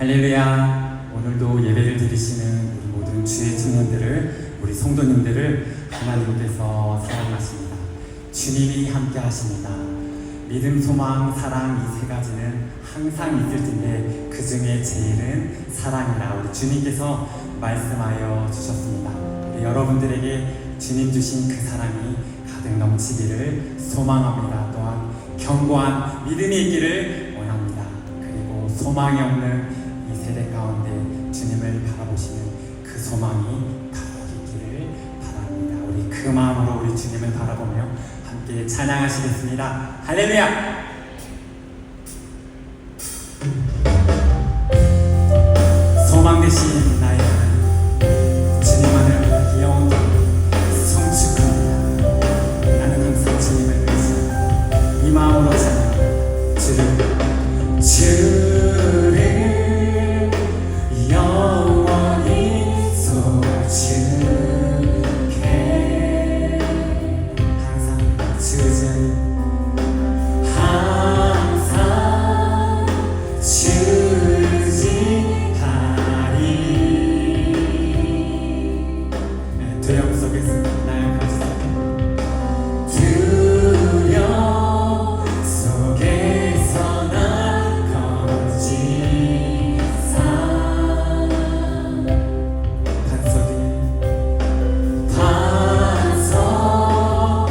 할렐루야. 오늘도 예배를 드리시는 우리 모든 주의 청년들을, 우리 성도님들을 하나님께서 사랑하십니다. 주님이 함께 하십니다. 믿음, 소망, 사랑 이 세 가지는 항상 있을 텐데 그 중에 제일은 사랑이라 우리 주님께서 말씀하여 주셨습니다. 여러분들에게 주님 주신 그 사랑이 가득 넘치기를 소망합니다. 또한 견고한 믿음이 있기를 원합니다. 그리고 소망이 없는 이 세대 가운데 주님을 바라보시는 그 소망이 더욱 있기를 바랍니다. 우리 그 마음으로 우리 주님을 바라보며 함께 찬양하시겠습니다. 할렐루야! 소망 되신 나의 하나님, 주님만은 귀여운 성축합니다. 나는 항상 주님을 의지하고 이 마음으로 찬양 주를 영원히 소중해. 항상 주를 항상 주지하리. 두려움 속에서 날 거짓하게, 두려움 속에서 날 거짓사, 반석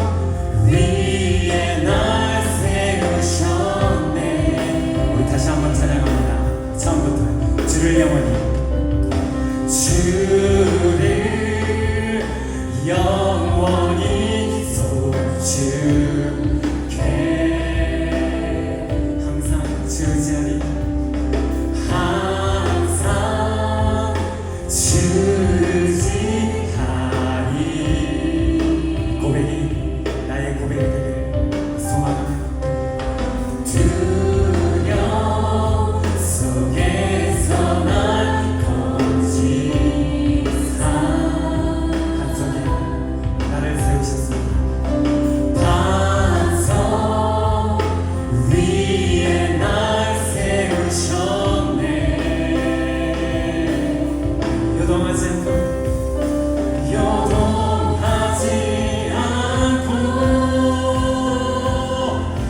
위에 날 세우셨네. 우리 다시 한번 찬양합니다. 처음부터 주를 영원히, 주를 영원히 소중해. 항상 주지하리, 항상 주지하리. 고백이 나의 고백이 되기를 소망합니다. 두려움 속에서 날 거짓사, 반석에 나를 세우셨습니다. 반석 위에 날 세우셨네. 요동하지 않고, 요동하지 않고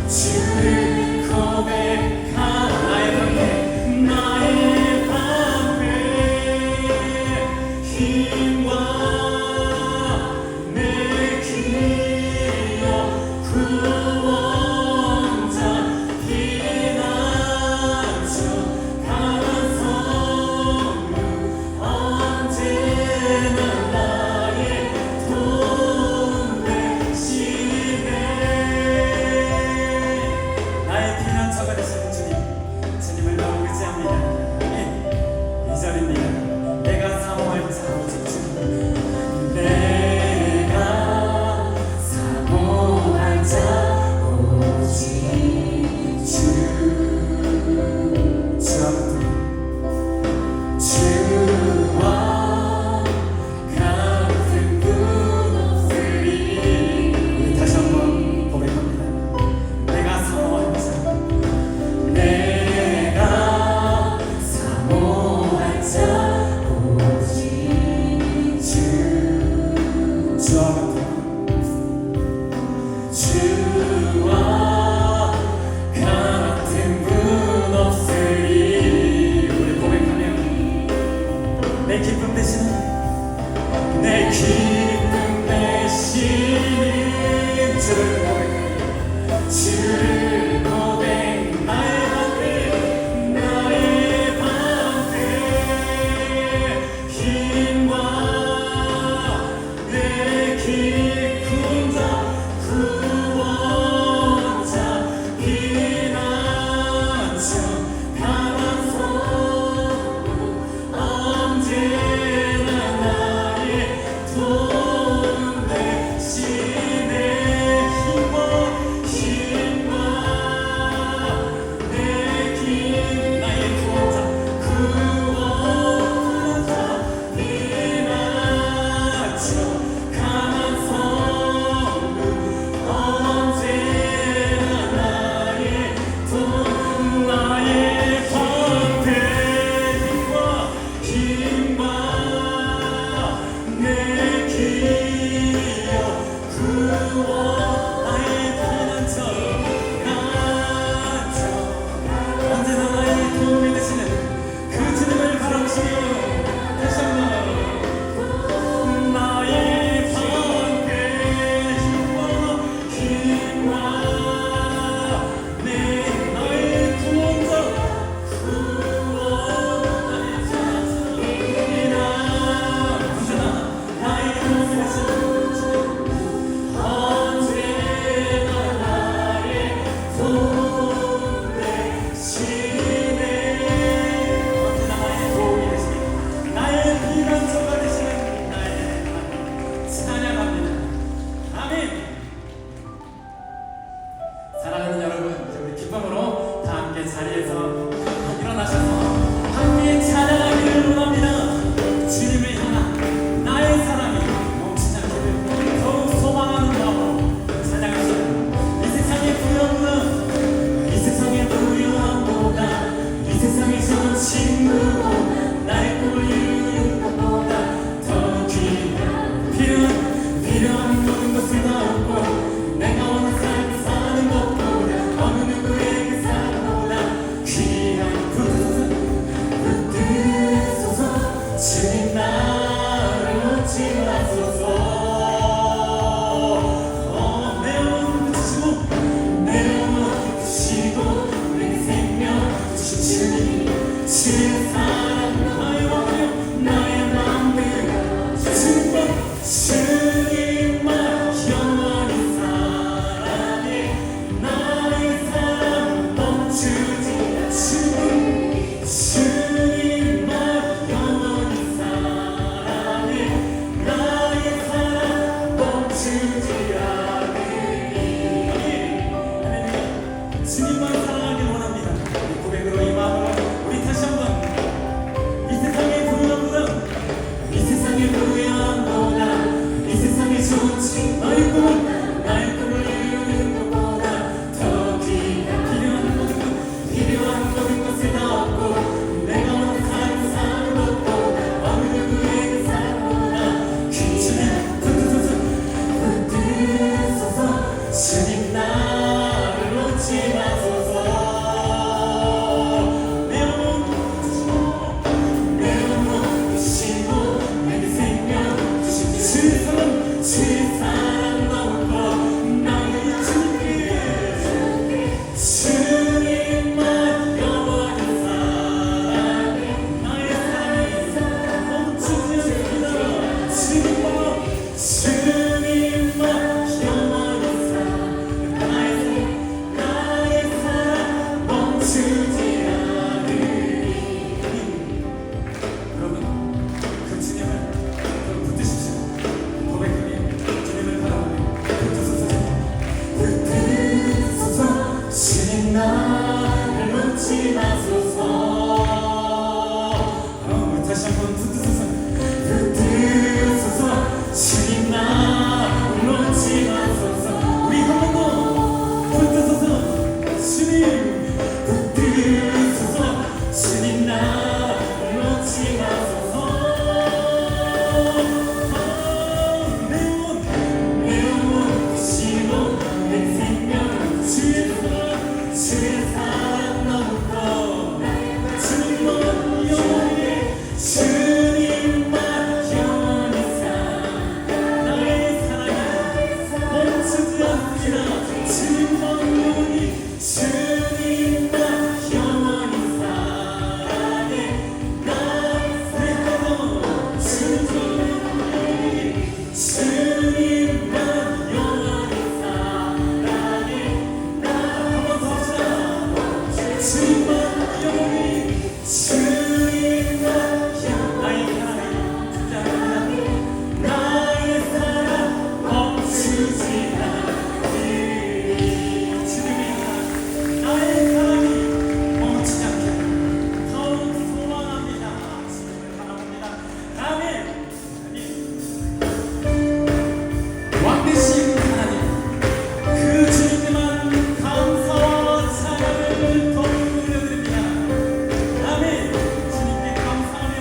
주를 고백한 나의 방패, 힘과 내 기여 구원자, 피난처 강한 성루, 언제나 나의 도움 되시네. 나의 피난처가 되시는 주님, 주님을 너무 의지합니다. 2절입니다. 내가 사모할 자 오직 주, 내가 사모할 자 오직 주. 주와 같은 분 없으리. 우리 다시 한번 고백합니다. 내가 사모할 자, 내가 사모할 자 오직 주. 주와 같은, 주와 같은 분 없으리. 우리 고백하며 내 기쁨 되시는, 내 기쁨 되시는 주를 고백하며, 주를 고백, 나의 방패, 나의 방패, 힘과 내 기쁨자, 구원자, 피난처 강한 성루, 언제나 나의 도움 되시네. 힘과 주님 나를 놓지 마소서. 내 영혼 붙이시고 내 영혼 붙이시고 내 생명 주신 주님, 주의 사랑 나의 왕이여 나의 맘을 주님만 영원히 사랑해. 나의 사랑 멈추지 않으시고 주님만 영원히 사랑해. 나의 사랑 멈추지 않으니. 주님만 사랑하길 원합니다. 이 고백으로 이 마음으로 우리 다시 한번 이 세상의 부요함보다 이 세상의 부요함보다 이 세상의 좋지 나의 꿈을 이루는 것보다 더 필요한 모든 것을 다 얻고 내가 원하는 사는 것보다 어느 누구에게 사랑보다 주님 붙드소서. 주님 나를 놓지 마소서. 내 영혼 붙이시고 내게 생명 주신 주의 사랑 넘고 나의 주님께 주님만 영원히 사랑해. 나의 사랑이 멈추지 않습니다. 주님만 영원히 사랑해. 나의 사랑 멈추지 않으니. 여러분 그 주님을 붙드십시오. 고백하니 주님을 바라보니 붙드소서. 주님 나를 놓지 마소서. 다시 한번 붙드소서. 주님 나를 놓지 마소서. 우리 한 번 더 붙드소서. 주님 붙드소서. 주님 나를 놓지 마소서. 내 영혼 붙이시고 내 생명 주의 사랑 넘고 주님만 영원히 주님만 영원히 사랑. 나의 사랑이 멈추지 않습니다. 주님만 영원히 주님만 영원히 사랑해. 나의 사랑 주님만 영원히 사랑해. 나 한 번 더 합시다. 주님만 영원히 주님만 나의 사랑이 진짜 나의 사랑 멈추지 않으니. 주님의 사랑 나의 사랑이 멈추지 않게 더욱 소망합니다. 주님을 바라봅니다. 아멘. 왕 되신 하나님, 그 주님께만 감사와 찬양을 돌려드립니다. 아멘. 주님께 감사하며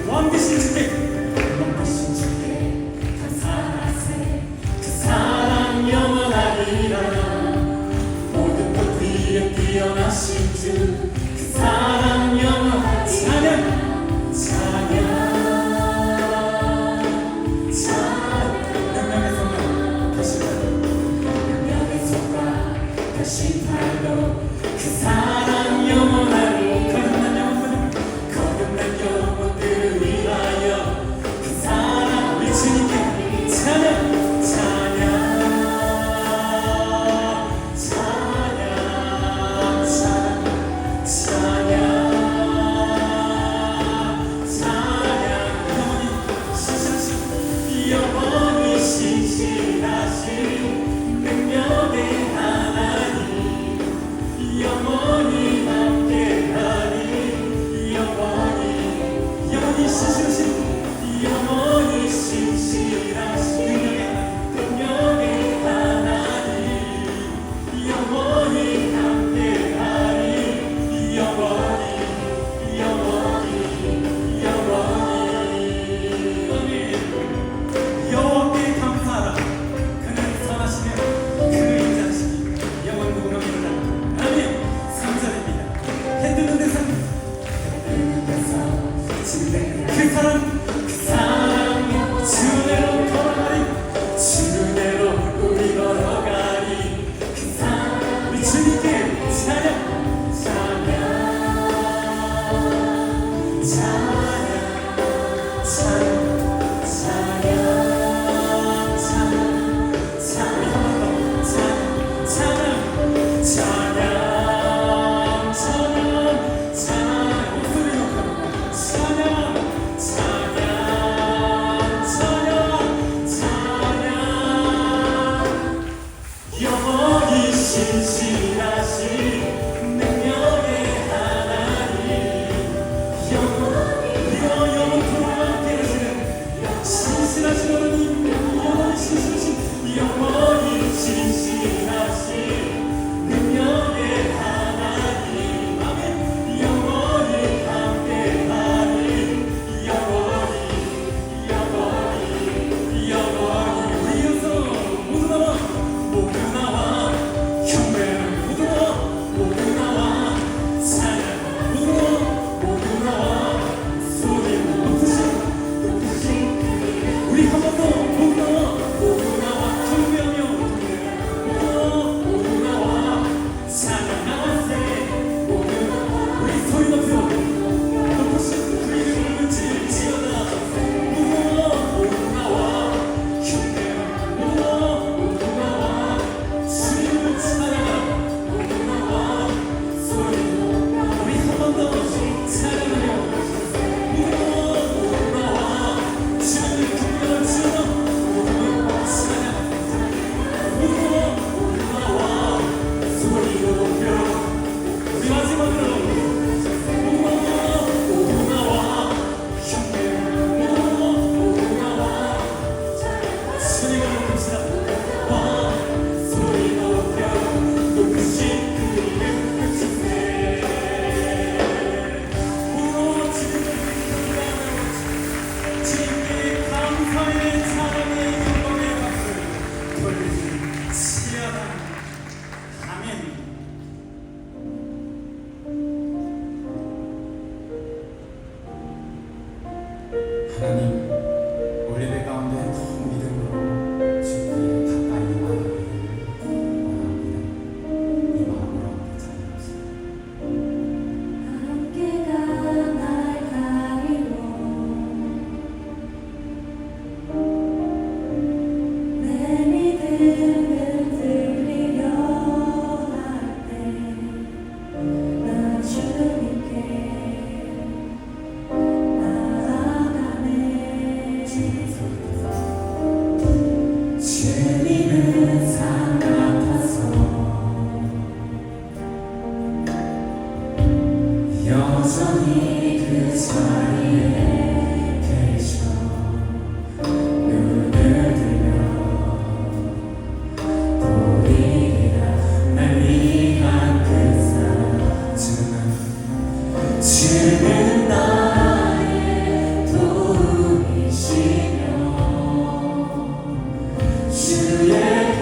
왕 되신 주께 감사하세. 그 사랑 영원하리라. 모든 것 위에 뛰어나신 주, 그 사랑 영원하리라. 찬양 능력의 손과 다시 팔로 그 사랑 영원하리. 거듭난 영혼들을 위하여 그 사랑 우리 주님께 찬양 영원히 신실하신 능력의 하나님, 영원히 함께하리. 영원히 신실하신 능력의 하나님, 영원히 함께하리. 여호와께 감사하라. 그는 선하시며 그 인자하시니 영원 무궁함이로다. 아멘. 3절입니다. 해 뜨는 데서 그 사람 하나님, 우리들 가운데 더 믿음으로 주께 가까이 나아가기를 원합니다. 이 마음으로 찬양합시다. 함께가 날 가리워 내 믿음을 들리려 할 때 나 주님께 주님은 산 같아서 여전히 그 자리에 계셔 눈을 들며 보리라 날 위한 그 사랑 주는 나의 도움이시며 주의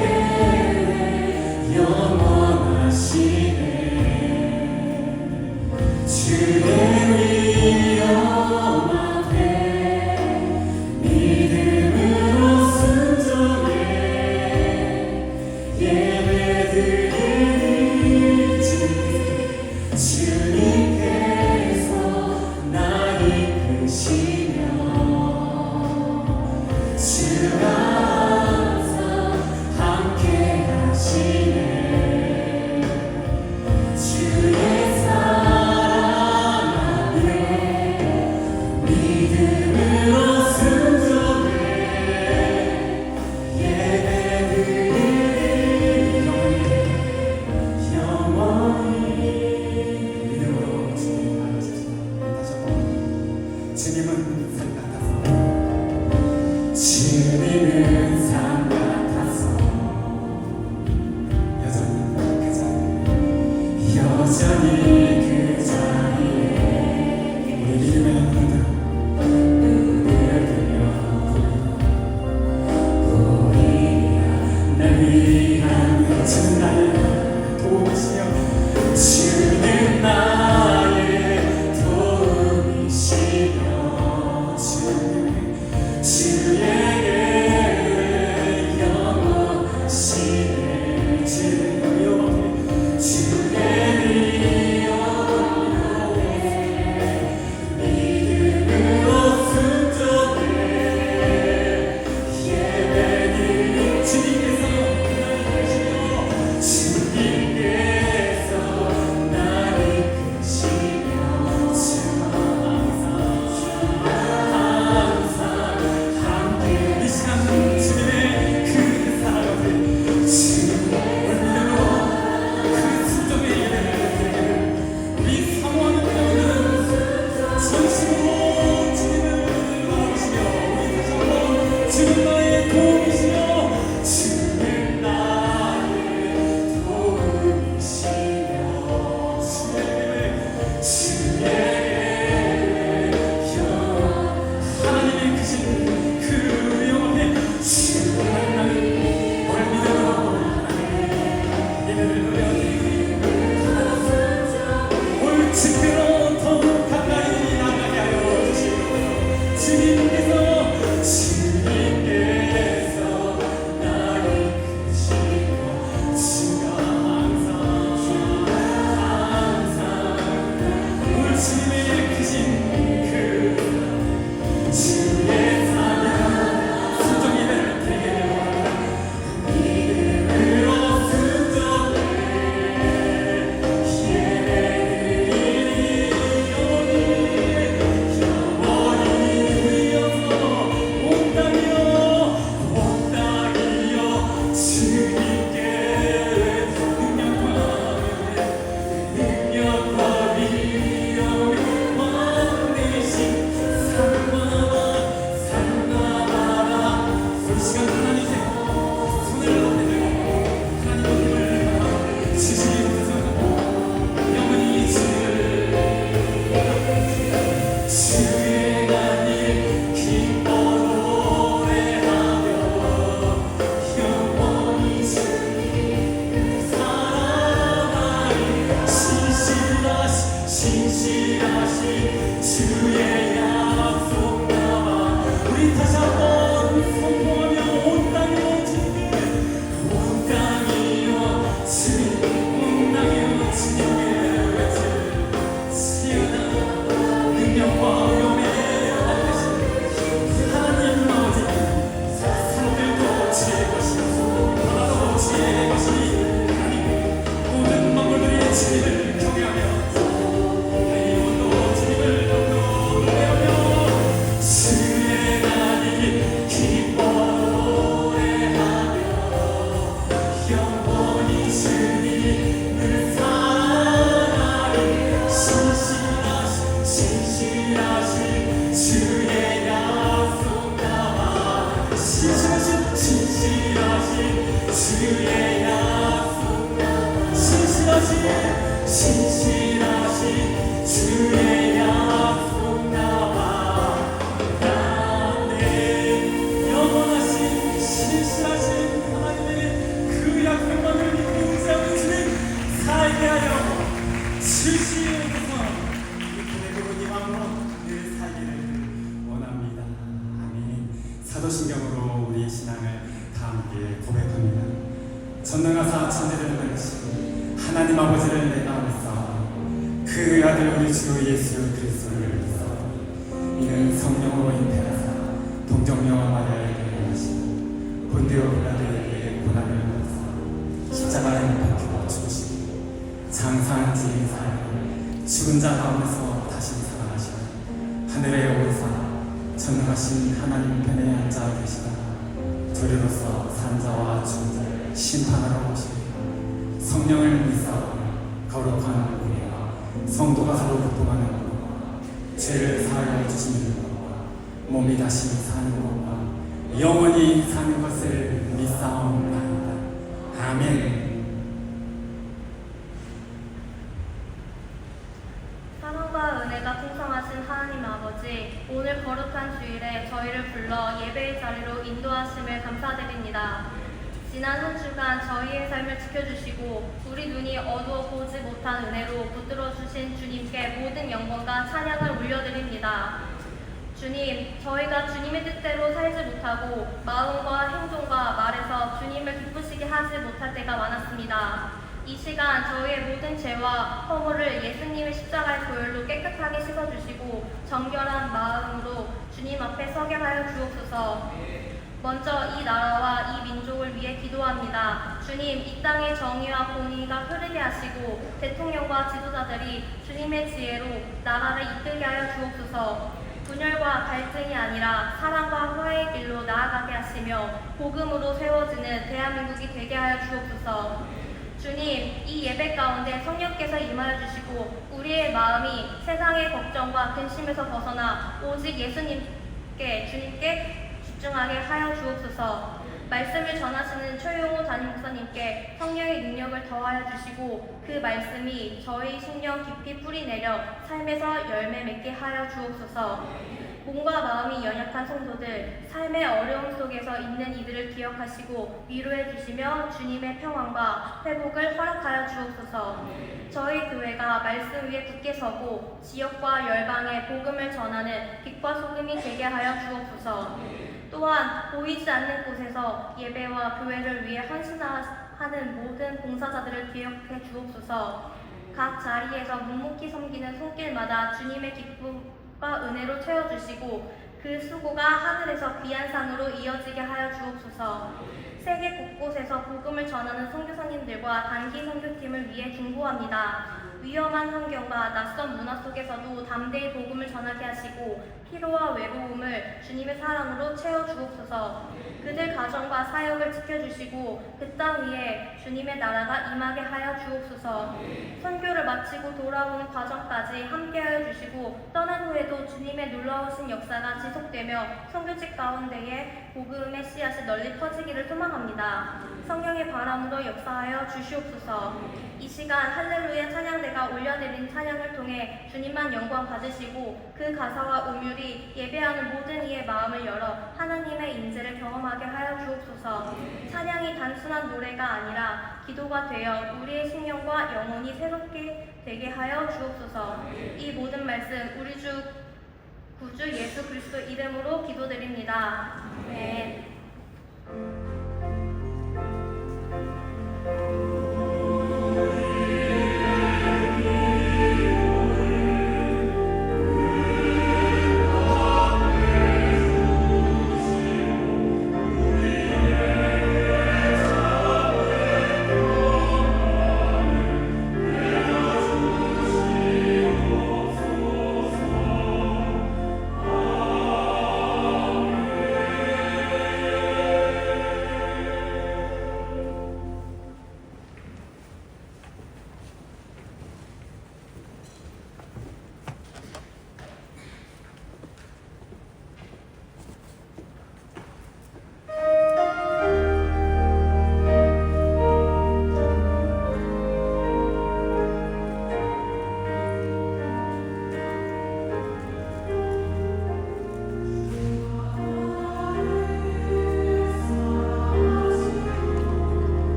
계획 영원하시네 주의 위엄 앞에 믿음으로 순종해 예배드리니 주님께서 나 이끄시며 주가 주님은 산 같아서 주님은 산 같아서 여전히 그 자리에 우리 믿음의 눈을 들며 보리라 날 위한 주는 나의 도움이시여 주는 나의 도움이시여 주의 주의 약속 신실하신 주의 약속 나와 가네 영원하신 신실하신 하나님의 그 약속만을 믿고 의지하는 주님 살게 하여 주시옵소서. 이렇게 되고 이왕으로 늘 살기를 원합니다. 아멘. 사도신경으로 우리 신앙을 다 함께 고백합니다. 전능하사 천지를 만드신 하나님 아버지를 내다보사 그 아들 우리 주 예수 그리스도를 믿사 이는 성령으로 잉태하사 동정녀와 마리아에게 하시고 본디오 빌라도에게 고난을 받으사 십자가에 못 박히고 죽으시고 장사한 지 사흘 죽은 자 가운데서 다시 살아나시고 하늘에 오르사 전능하신 하나님 편에 앉아 계시다 저리로서 산자와 죽은 자를 심판하러 오시고 성령을 믿사오니 거룩한 은혜와 성도가 서로 교통하는 것과 죄를 사하여 주시는 것과 몸이 다시 사는 것과 영원히 사는 것을 믿사옵나이다. 아멘. 사랑과 은혜가 풍성하신 하나님 아버지, 오늘 거룩한 주일에 저희를 불러 예배의 자리로 인도하심을 감사드립니다. 지난 한 주간 저희의 삶을 지켜주시고 우리 눈이 어두워 보지 못한 은혜로 붙들어 주신 주님께 모든 영광과 찬양을 올려드립니다. 주님, 저희가 주님의 뜻대로 살지 못하고 마음과 행동과 말에서 주님을 기쁘시게 하지 못할 때가 많았습니다. 이 시간 저희의 모든 죄와 허물을 예수님의 십자가의 보혈로 깨끗하게 씻어주시고 정결한 마음으로 주님 앞에 서게 하여 주옵소서. 먼저 이 나라와 이 민족을 위해 기도합니다. 주님, 이 땅의 정의와 공의가 흐르게 하시고 대통령과 지도자들이 주님의 지혜로 나라를 이끌게 하여 주옵소서. 분열과 갈등이 아니라 사랑과 화해의 길로 나아가게 하시며 복음으로 세워지는 대한민국이 되게 하여 주옵소서. 주님, 이 예배 가운데 성령께서 임하여 주시고 우리의 마음이 세상의 걱정과 근심에서 벗어나 오직 예수님께 주님께 집중하게 하여 주옵소서. 말씀을 전하시는 최용호 담임 목사님께 성령의 능력을 더하여 주시고 그 말씀이 저희 심령 깊이 뿌리내려 삶에서 열매 맺게 하여 주옵소서. 몸과 마음이 연약한 성도들, 삶의 어려움 속에서 있는 이들을 기억하시고 위로해 주시며 주님의 평안과 회복을 허락하여 주옵소서. 저희 교회가 말씀 위에 굳게 서고 지역과 열방에 복음을 전하는 빛과 소금이 되게 하여 주옵소서. 또한 보이지 않는 곳에서 예배와 교회를 위해 헌신하는 모든 봉사자들을 기억해 주옵소서. 각 자리에서 묵묵히 섬기는 손길마다 주님의 기쁨과 은혜로 채워주시고 그 수고가 하늘에서 귀한 상으로 이어지게 하여 주옵소서. 세계 곳곳에서 복음을 전하는 선교사님들과 단기 선교팀을 위해 중보합니다. 위험한 환경과 낯선 문화 속에서도 담대히 복음을 전하게 하시고 피로와 외로움을 주님의 사랑으로 채워주옵소서. 그들 가정과 사역을 지켜주시고 그 땅 위에 주님의 나라가 임하게 하여 주옵소서. 선교를 마치고 돌아오는 과정까지 함께하여 주시고 떠난 후에도 주님의 놀라우신 역사가 지속되며 선교직 가운데에 복음의 씨앗이 널리 퍼지기를 소망합니다. 성령의 바람으로 역사하여 주시옵소서. 이 시간 할렐루야 찬양대가 올려드린 찬양을 통해 주님만 영광 받으시고 그 가사와 음율이 예배하는 모든 이의 마음을 열어 하나님의 인재를 경험하게 하여 주옵소서. 찬양이 단순한 노래가 아니라 기도가 되어 우리의 심령과 영혼이 새롭게 되게 하여 주옵소서. 이 모든 말씀 우리 주 구주 예수 그리스도 이름으로 기도드립니다. 아멘.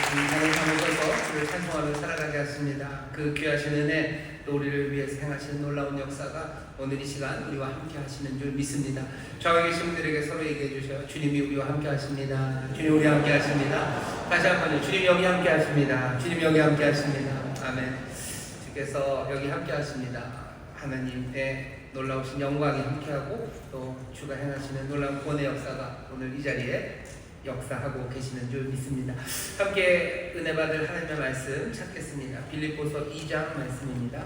다른 삶을 써서 그를 찬송하며 살아가게 하십니다. 그 귀하신 은혜 또 우리를 위해서 행하시는 놀라운 역사가 오늘 이 시간 우리와 함께 하시는 줄 믿습니다. 좌우에 계신 분들에게 서로 얘기해 주셔요. 주님이 우리와 함께 하십니다. 주님 우리와 함께 하십니다. 다시 한번요. 주님 여기 함께 하십니다. 주님 여기 함께 하십니다. 아멘. 주께서 여기 함께 하십니다. 하나님의 놀라우신 영광이 함께하고 또 주가 행하시는 놀라운 구원의 역사가 오늘 이 자리에 역사하고 계시는 줄 믿습니다. 함께 은혜 받을 하나님의 말씀 찾겠습니다. 빌립보서 2장 말씀입니다.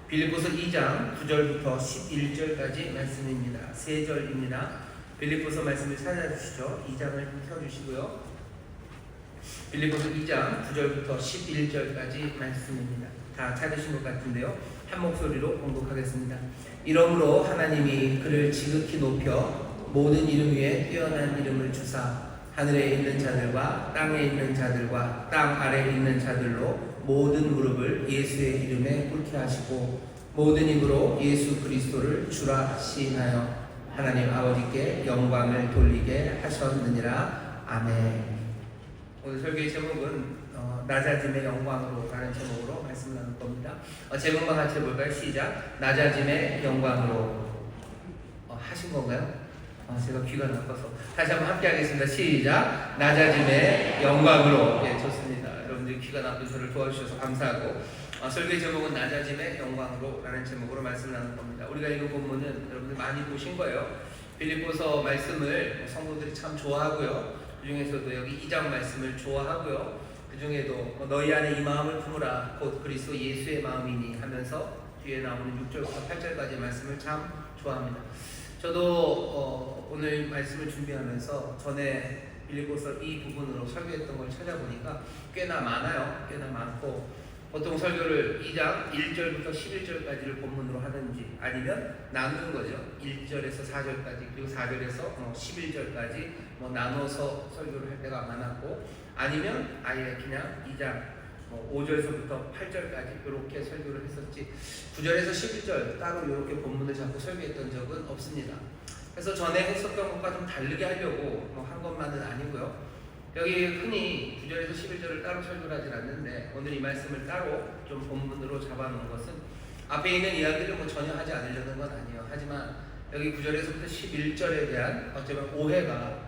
빌립보서 2장 9절부터 11절까지 말씀입니다. 3절입니다. 빌립보서 말씀을 찾아주시죠. 2장을 펴주시고요. 빌립보서 2장 9절부터 11절까지 말씀입니다. 다 찾으신 것 같은데요. 한 목소리로 공독하겠습니다. 이러므로 하나님이 그를 지극히 높여 모든 이름 위에 뛰어난 이름을 주사 하늘에 있는 자들과 땅에 있는 자들과 땅 아래에 있는 자들로 모든 무릎을 예수의 이름에 꿇게 하시고 모든 입으로 예수 그리스도를 주라 시인하여 하나님 아버지께 영광을 돌리게 하셨느니라. 아멘. 오늘 설교의 제목은 낮아짐의 영광으로 라는 제목으로 말씀을 나눌 겁니다. 제목만 같이 해볼까요? 시작. 낮아짐의 영광으로. 하신 건가요? 제가 귀가 나빠서 다시 한번 함께 하겠습니다. 시작. 낮아짐의 영광으로. 예, 좋습니다. 여러분들이 귀가 나쁜 저를 도와주셔서 감사하고 설교의 제목은 낮아짐의 영광으로 라는 제목으로 말씀을 나눌 겁니다. 우리가 읽은 본문은 여러분들 많이 보신 거예요. 빌립보서 말씀을 성도들이 참 좋아하고요. 그 중에서도 여기 2장 말씀을 좋아하고요. 그 중에도 너희 안에 이 마음을 품으라 곧 그리스도 예수의 마음이니 하면서 뒤에 나오는 6절부터 8절까지 말씀을 참 좋아합니다. 저도 오늘 말씀을 준비하면서 전에 빌립보서 이 부분으로 설교했던 걸 찾아보니까 꽤나 많아요. 꽤나 많고 보통 설교를 2장 1절부터 11절까지를 본문으로 하든지 아니면 나누는 거죠. 1절에서 4절까지 그리고 4절에서 11절까지 나눠서 설교를 할 때가 많았고 아니면 아예 그냥 2장 5절에서부터 8절까지 이렇게 설교를 했었지 9절에서 11절 따로 이렇게 본문을 잡고 설교했던 적은 없습니다. 그래서 전에 했었던 것과 좀 다르게 하려고 한 것만은 아니고요. 여기 흔히 9절에서 11절을 따로 설교를 하진 않는데 오늘 이 말씀을 따로 좀 본문으로 잡아놓은 것은 앞에 있는 이야기를 전혀 하지 않으려는 건 아니에요. 하지만 여기 9절에서부터 11절에 대한 어쩌면 오해가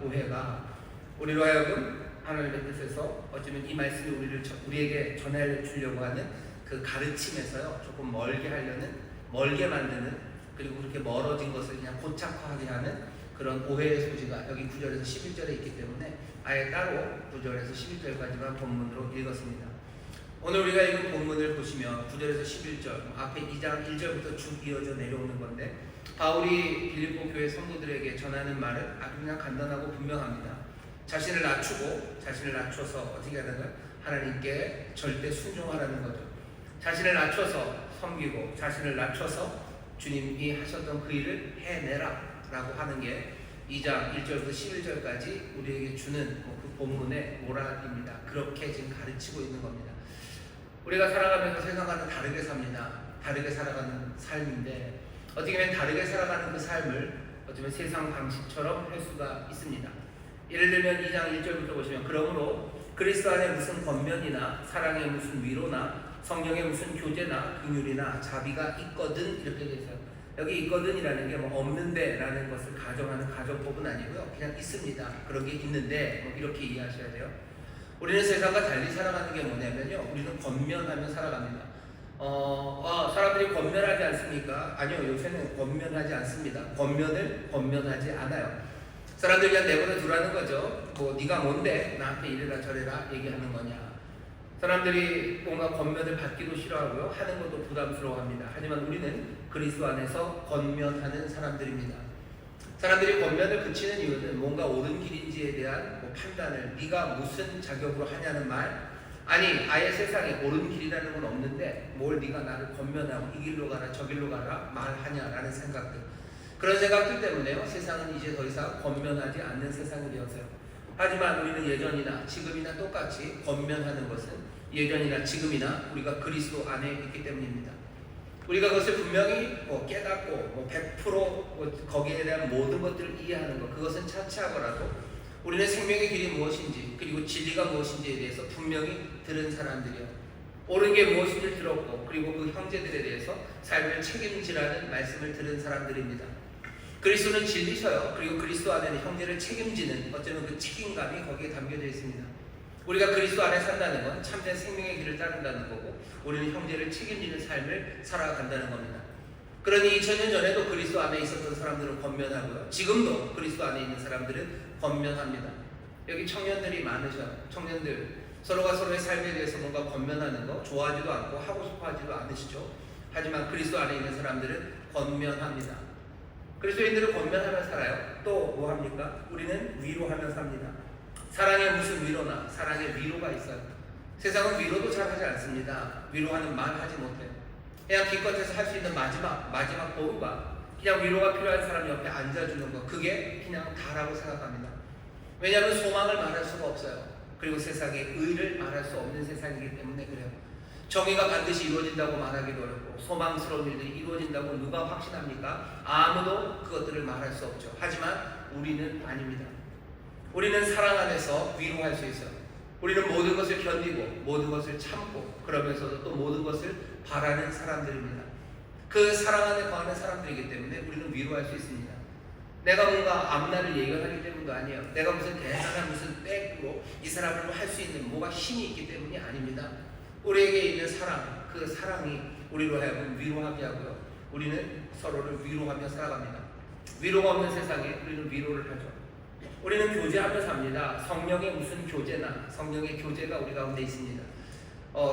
우리로 하여금 하나님의 뜻에서 어쩌면 이 말씀이 우리에게 전해주려고 하는 그 가르침에서요 조금 멀게 만드는 그리고 그렇게 멀어진 것을 그냥 고착화하게 하는 그런 오해의 소지가 여기 9절에서 11절에 있기 때문에 아예 따로 9절에서 11절까지만 본문으로 읽었습니다. 오늘 우리가 읽은 본문을 보시면 9절에서 11절 앞에 2장 1절부터 쭉 이어져 내려오는 건데 바울이 빌립보 교회 성도들에게 전하는 말은 아주 그냥 간단하고 분명합니다. 자신을 낮춰서 어떻게 하는 거예요? 하나님께 절대 순종하라는 거죠. 자신을 낮춰서 섬기고 자신을 낮춰서 주님이 하셨던 그 일을 해내라 라고 하는 게 2장 1절부터 11절까지 우리에게 주는 그 본문의 모랄입니다. 그렇게 지금 가르치고 있는 겁니다. 우리가 살아가면서 세상과는 다르게 삽니다. 다르게 살아가는 삶인데 어떻게 보면 다르게 살아가는 그 삶을 어쩌면 세상 방식처럼 할 수가 있습니다. 예를 들면 2장 1절부터 보시면 그러므로 그리스도 안에 무슨 권면이나 사랑의 무슨 위로나 성령의 무슨 교제나 긍휼이나 자비가 있거든 이렇게 돼 있어요. 여기 있거든이라는 게 없는데 라는 것을 가정하는 가정법은 아니고요. 그냥 있습니다. 그런 게 있는데 이렇게 이해하셔야 돼요. 우리는 세상과 달리 살아가는 게 뭐냐면요. 우리는 권면하며 살아갑니다. 사람들이 권면하지 않습니까? 아니요. 요새는 권면하지 않습니다. 권면하지 않아요. 사람들 그냥 내버려 두라는 거죠. 네가 뭔데 나한테 이래라 저래라 얘기하는 거냐. 사람들이 뭔가 권면을 받기도 싫어하고요. 하는 것도 부담스러워합니다. 하지만 우리는 그리스도 안에서 권면하는 사람들입니다. 사람들이 권면을 그치는 이유는 뭔가 옳은 길인지에 대한 판단을 네가 무슨 자격으로 하냐는 말 아니 아예 세상에 옳은 길이라는 건 없는데 뭘 네가 나를 권면하고 이 길로 가라 저 길로 가라 말하냐라는 생각들 그런 생각들 때문에요. 세상은 이제 더 이상 권면하지 않는 세상이 되었어요. 하지만 우리는 예전이나 지금이나 똑같이 권면하는 것은 예전이나 지금이나 우리가 그리스도 안에 있기 때문입니다. 우리가 그것을 분명히 깨닫고 100% 거기에 대한 모든 것들을 이해하는 것 그것은 차치하더라도 우리는 생명의 길이 무엇인지 그리고 진리가 무엇인지에 대해서 분명히 들은 사람들이요. 옳은 게 무엇인지 들었고 그리고 그 형제들에 대해서 삶을 책임지라는 말씀을 들은 사람들입니다. 그리스도는 진리셔요. 그리고 그리스도 안에는 형제를 책임지는 어쩌면 그 책임감이 거기에 담겨져 있습니다. 우리가 그리스도 안에 산다는 건 참된 생명의 길을 따른다는 거고 우리는 형제를 책임지는 삶을 살아간다는 겁니다. 그러니 2000년 전에도 그리스도 안에 있었던 사람들은 권면하고요. 지금도 그리스도 안에 있는 사람들은 권면합니다. 여기 청년들이 많으셔요. 청년들 서로가 서로의 삶에 대해서 뭔가 권면하는 거 좋아하지도 않고 하고 싶어 하지도 않으시죠. 하지만 그리스도 안에 있는 사람들은 권면합니다. 그리스도인들은 권면하며 살아요. 또 뭐 합니까? 우리는 위로하며 삽니다. 사랑에 무슨 위로나 사랑에 위로가 있어요. 세상은 위로도 잘 하지 않습니다. 위로하는 말 하지 못해요. 그냥 기껏해서 할 수 있는 마지막 보루가 그냥 위로가 필요한 사람 옆에 앉아주는 거, 그게 그냥 다라고 생각합니다. 왜냐하면 소망을 말할 수가 없어요. 그리고 세상에 의를 말할 수 없는 세상이기 때문에 그래요. 정의가 반드시 이루어진다고 말하기도 어렵고 소망스러운 일들이 이루어진다고 누가 확신합니까? 아무도 그것들을 말할 수 없죠. 하지만 우리는 아닙니다. 우리는 사랑 안에서 위로할 수 있어요. 우리는 모든 것을 견디고 모든 것을 참고 그러면서도 또 모든 것을 바라는 사람들입니다. 그 사랑 안에 거하는 사람들이기 때문에 우리는 위로할 수 있습니다. 내가 뭔가 앞날을 예견하기 때문도 아니에요. 내가 무슨 대단한 무슨 백으로 이 사람을 할 수 있는 뭐가 힘이 있기 때문이 아닙니다. 우리에게 있는 사랑, 그 사랑이 우리로 하여금 위로하게 하고요. 우리는 서로를 위로하며 살아갑니다. 위로가 없는 세상에 우리는 위로를 하죠. 우리는 교제하며 삽니다. 성령의 무슨 교제나 성령의 교제가 우리 가운데 있습니다.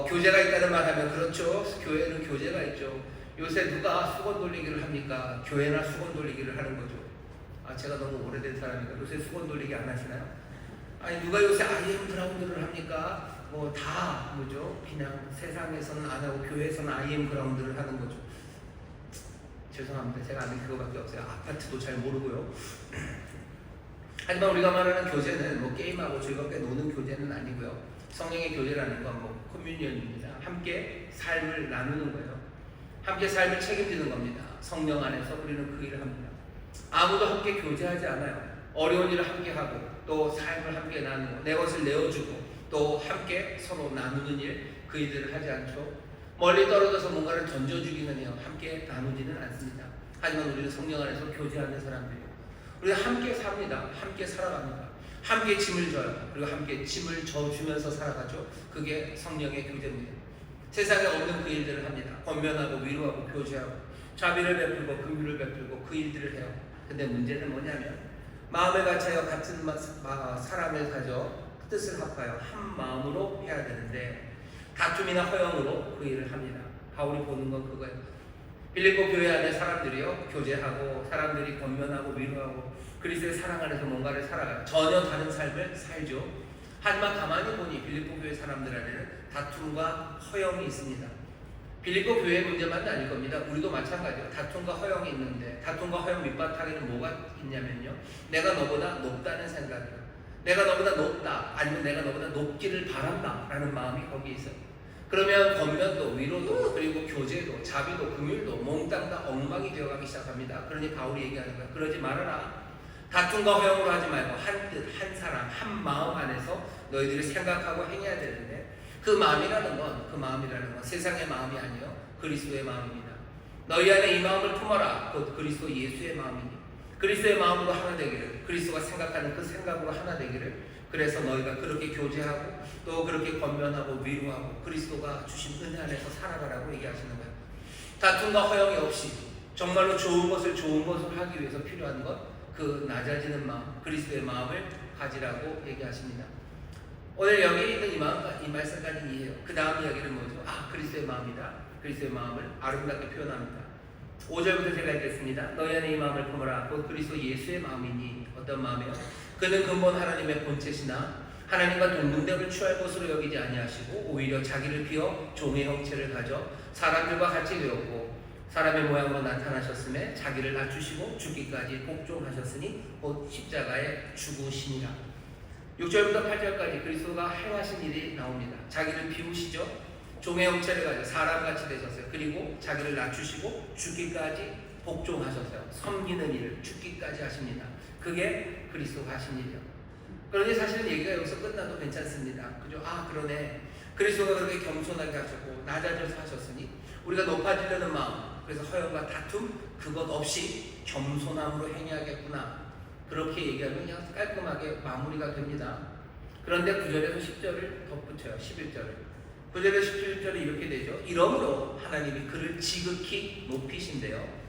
교제가 있다는 말 하면 그렇죠. 교회는 교제가 있죠. 요새 누가 수건 돌리기를 합니까? 교회나 수건 돌리기를 하는 거죠. 제가 너무 오래된 사람이니까 요새 수건 돌리기 안 하시나요? 아니 누가 요새 IM 그라운드를 합니까? 뭐 다 뭐죠? 그냥 세상에서는 안 하고 교회에서는 IM 그라운드를 하는 거죠. 죄송합니다. 제가 아는 그거밖에 없어요. 아파트도 잘 모르고요. 하지만 우리가 말하는 교제는 뭐 게임하고 즐겁게 노는 교제는 아니고요. 성령의 교제라는 건 뭐 커뮤니언입니다. 함께 삶을 나누는 거예요. 함께 삶을 책임지는 겁니다. 성령 안에서 우리는 그 일을 합니다. 아무도 함께 교제하지 않아요. 어려운 일을 함께 하고 또 삶을 함께 나누고 내 것을 내어주고 또 함께 서로 나누는 일, 그 일들을 하지 않죠. 멀리 떨어져서 뭔가를 던져주기는 해요. 함께 나누지는 않습니다. 하지만 우리는 성령 안에서 교제하는 사람들이에요. 우리는 함께 삽니다. 함께 살아갑니다. 함께 짐을 져요. 그리고 함께 짐을 져주면서 살아가죠. 그게 성령의 교제입니다. 세상에 없는 그 일들을 합니다. 권면하고 위로하고 교제하고 자비를 베풀고 긍휼을 베풀고 그 일들을 해요. 근데 문제는 뭐냐면 마음을 같이하여 같은 사람을 가져 뜻을 합하여 한 마음으로 해야 되는데 다툼이나 허영으로 그 일을 합니다. 바울이 보는 건 그거예요. 빌립보 교회 안에 사람들이요 교제하고 사람들이 권면하고 위로하고 그리스도의 사랑 안에서 뭔가를 살아가요. 전혀 다른 삶을 살죠. 하지만 가만히 보니 빌립보 교회 사람들 안에는 다툼과 허영이 있습니다. 빌립보 교회의 문제만은 아닐 겁니다. 우리도 마찬가지예요. 다툼과 허영이 있는데 다툼과 허영 밑바탕에는 뭐가 있냐면요. 내가 너보다 높다는 생각이에요. 내가 너보다 높다 아니면 내가 너보다 높기를 바란다 라는 마음이 거기에 있어요. 그러면 권면도 위로도 그리고 교제도 자비도 긍휼도 몽땅 다 엉망이 되어가기 시작합니다. 그러니 바울이 얘기하는 거예요. 그러지 말아라. 다툼과 허영으로 하지 말고 한 뜻, 한 사람, 한 마음 안에서 너희들이 생각하고 행해야 되는데 그 마음이라는 건 세상의 마음이 아니요 그리스도의 마음입니다. 너희 안에 이 마음을 품어라. 곧 그리스도 예수의 마음이니 그리스도의 마음으로 하나 되기를 그리스도가 생각하는 그 생각으로 하나 되기를 그래서 너희가 그렇게 교제하고 또 그렇게 권면하고 위로하고 그리스도가 주신 은혜 안에서 살아가라고 얘기하시는 거예요. 다툼과 허영이 없이 정말로 좋은 것을 하기 위해서 필요한 것 그 낮아지는 마음 그리스도의 마음을 가지라고 얘기하십니다. 오늘 여기 있는 이 말씀까지 이해해요. 그 다음 이야기는 뭐죠? 그리스도의 마음이다. 그리스도의 마음을 아름답게 표현합니다. 5절부터 제가 읽겠습니다. 너희 안에 이 마음을 품어라. 곧 그리스도 예수의 마음이니 어떤 마음이요? 그는 근본 하나님의 본체시나 하나님과 동등됨을 취할 것으로 여기지 아니하시고 오히려 자기를 비워 종의 형체를 가져 사람들과 같이 되었고 사람의 모양으로 나타나셨음에 자기를 낮추시고 죽기까지 복종하셨으니 곧 십자가에 죽으시니라. 6절부터 8절까지 그리스도가 행하신 일이 나옵니다. 자기를 비우시죠. 종의 형체를 가져 사람같이 되셨어요. 그리고 자기를 낮추시고 죽기까지 복종하셨어요. 섬기는 일을 죽기까지 하십니다. 그게 그리스도가 하신 일이요. 그러니 사실은 얘기가 여기서 끝나도 괜찮습니다. 그죠? 아, 그러네. 그리스도가 그렇게 겸손하게 하셨고 낮아져서 하셨으니 우리가 높아지려는 마음, 그래서 허영과 다툼 그것 없이 겸손함으로 행해야겠구나. 그렇게 얘기하면 그냥 깔끔하게 마무리가 됩니다. 그런데 9절에서 10절을 덧붙여요. 11절을. 9절에서 11절이 이렇게 되죠. 이러므로 하나님이 그를 지극히 높이신대요.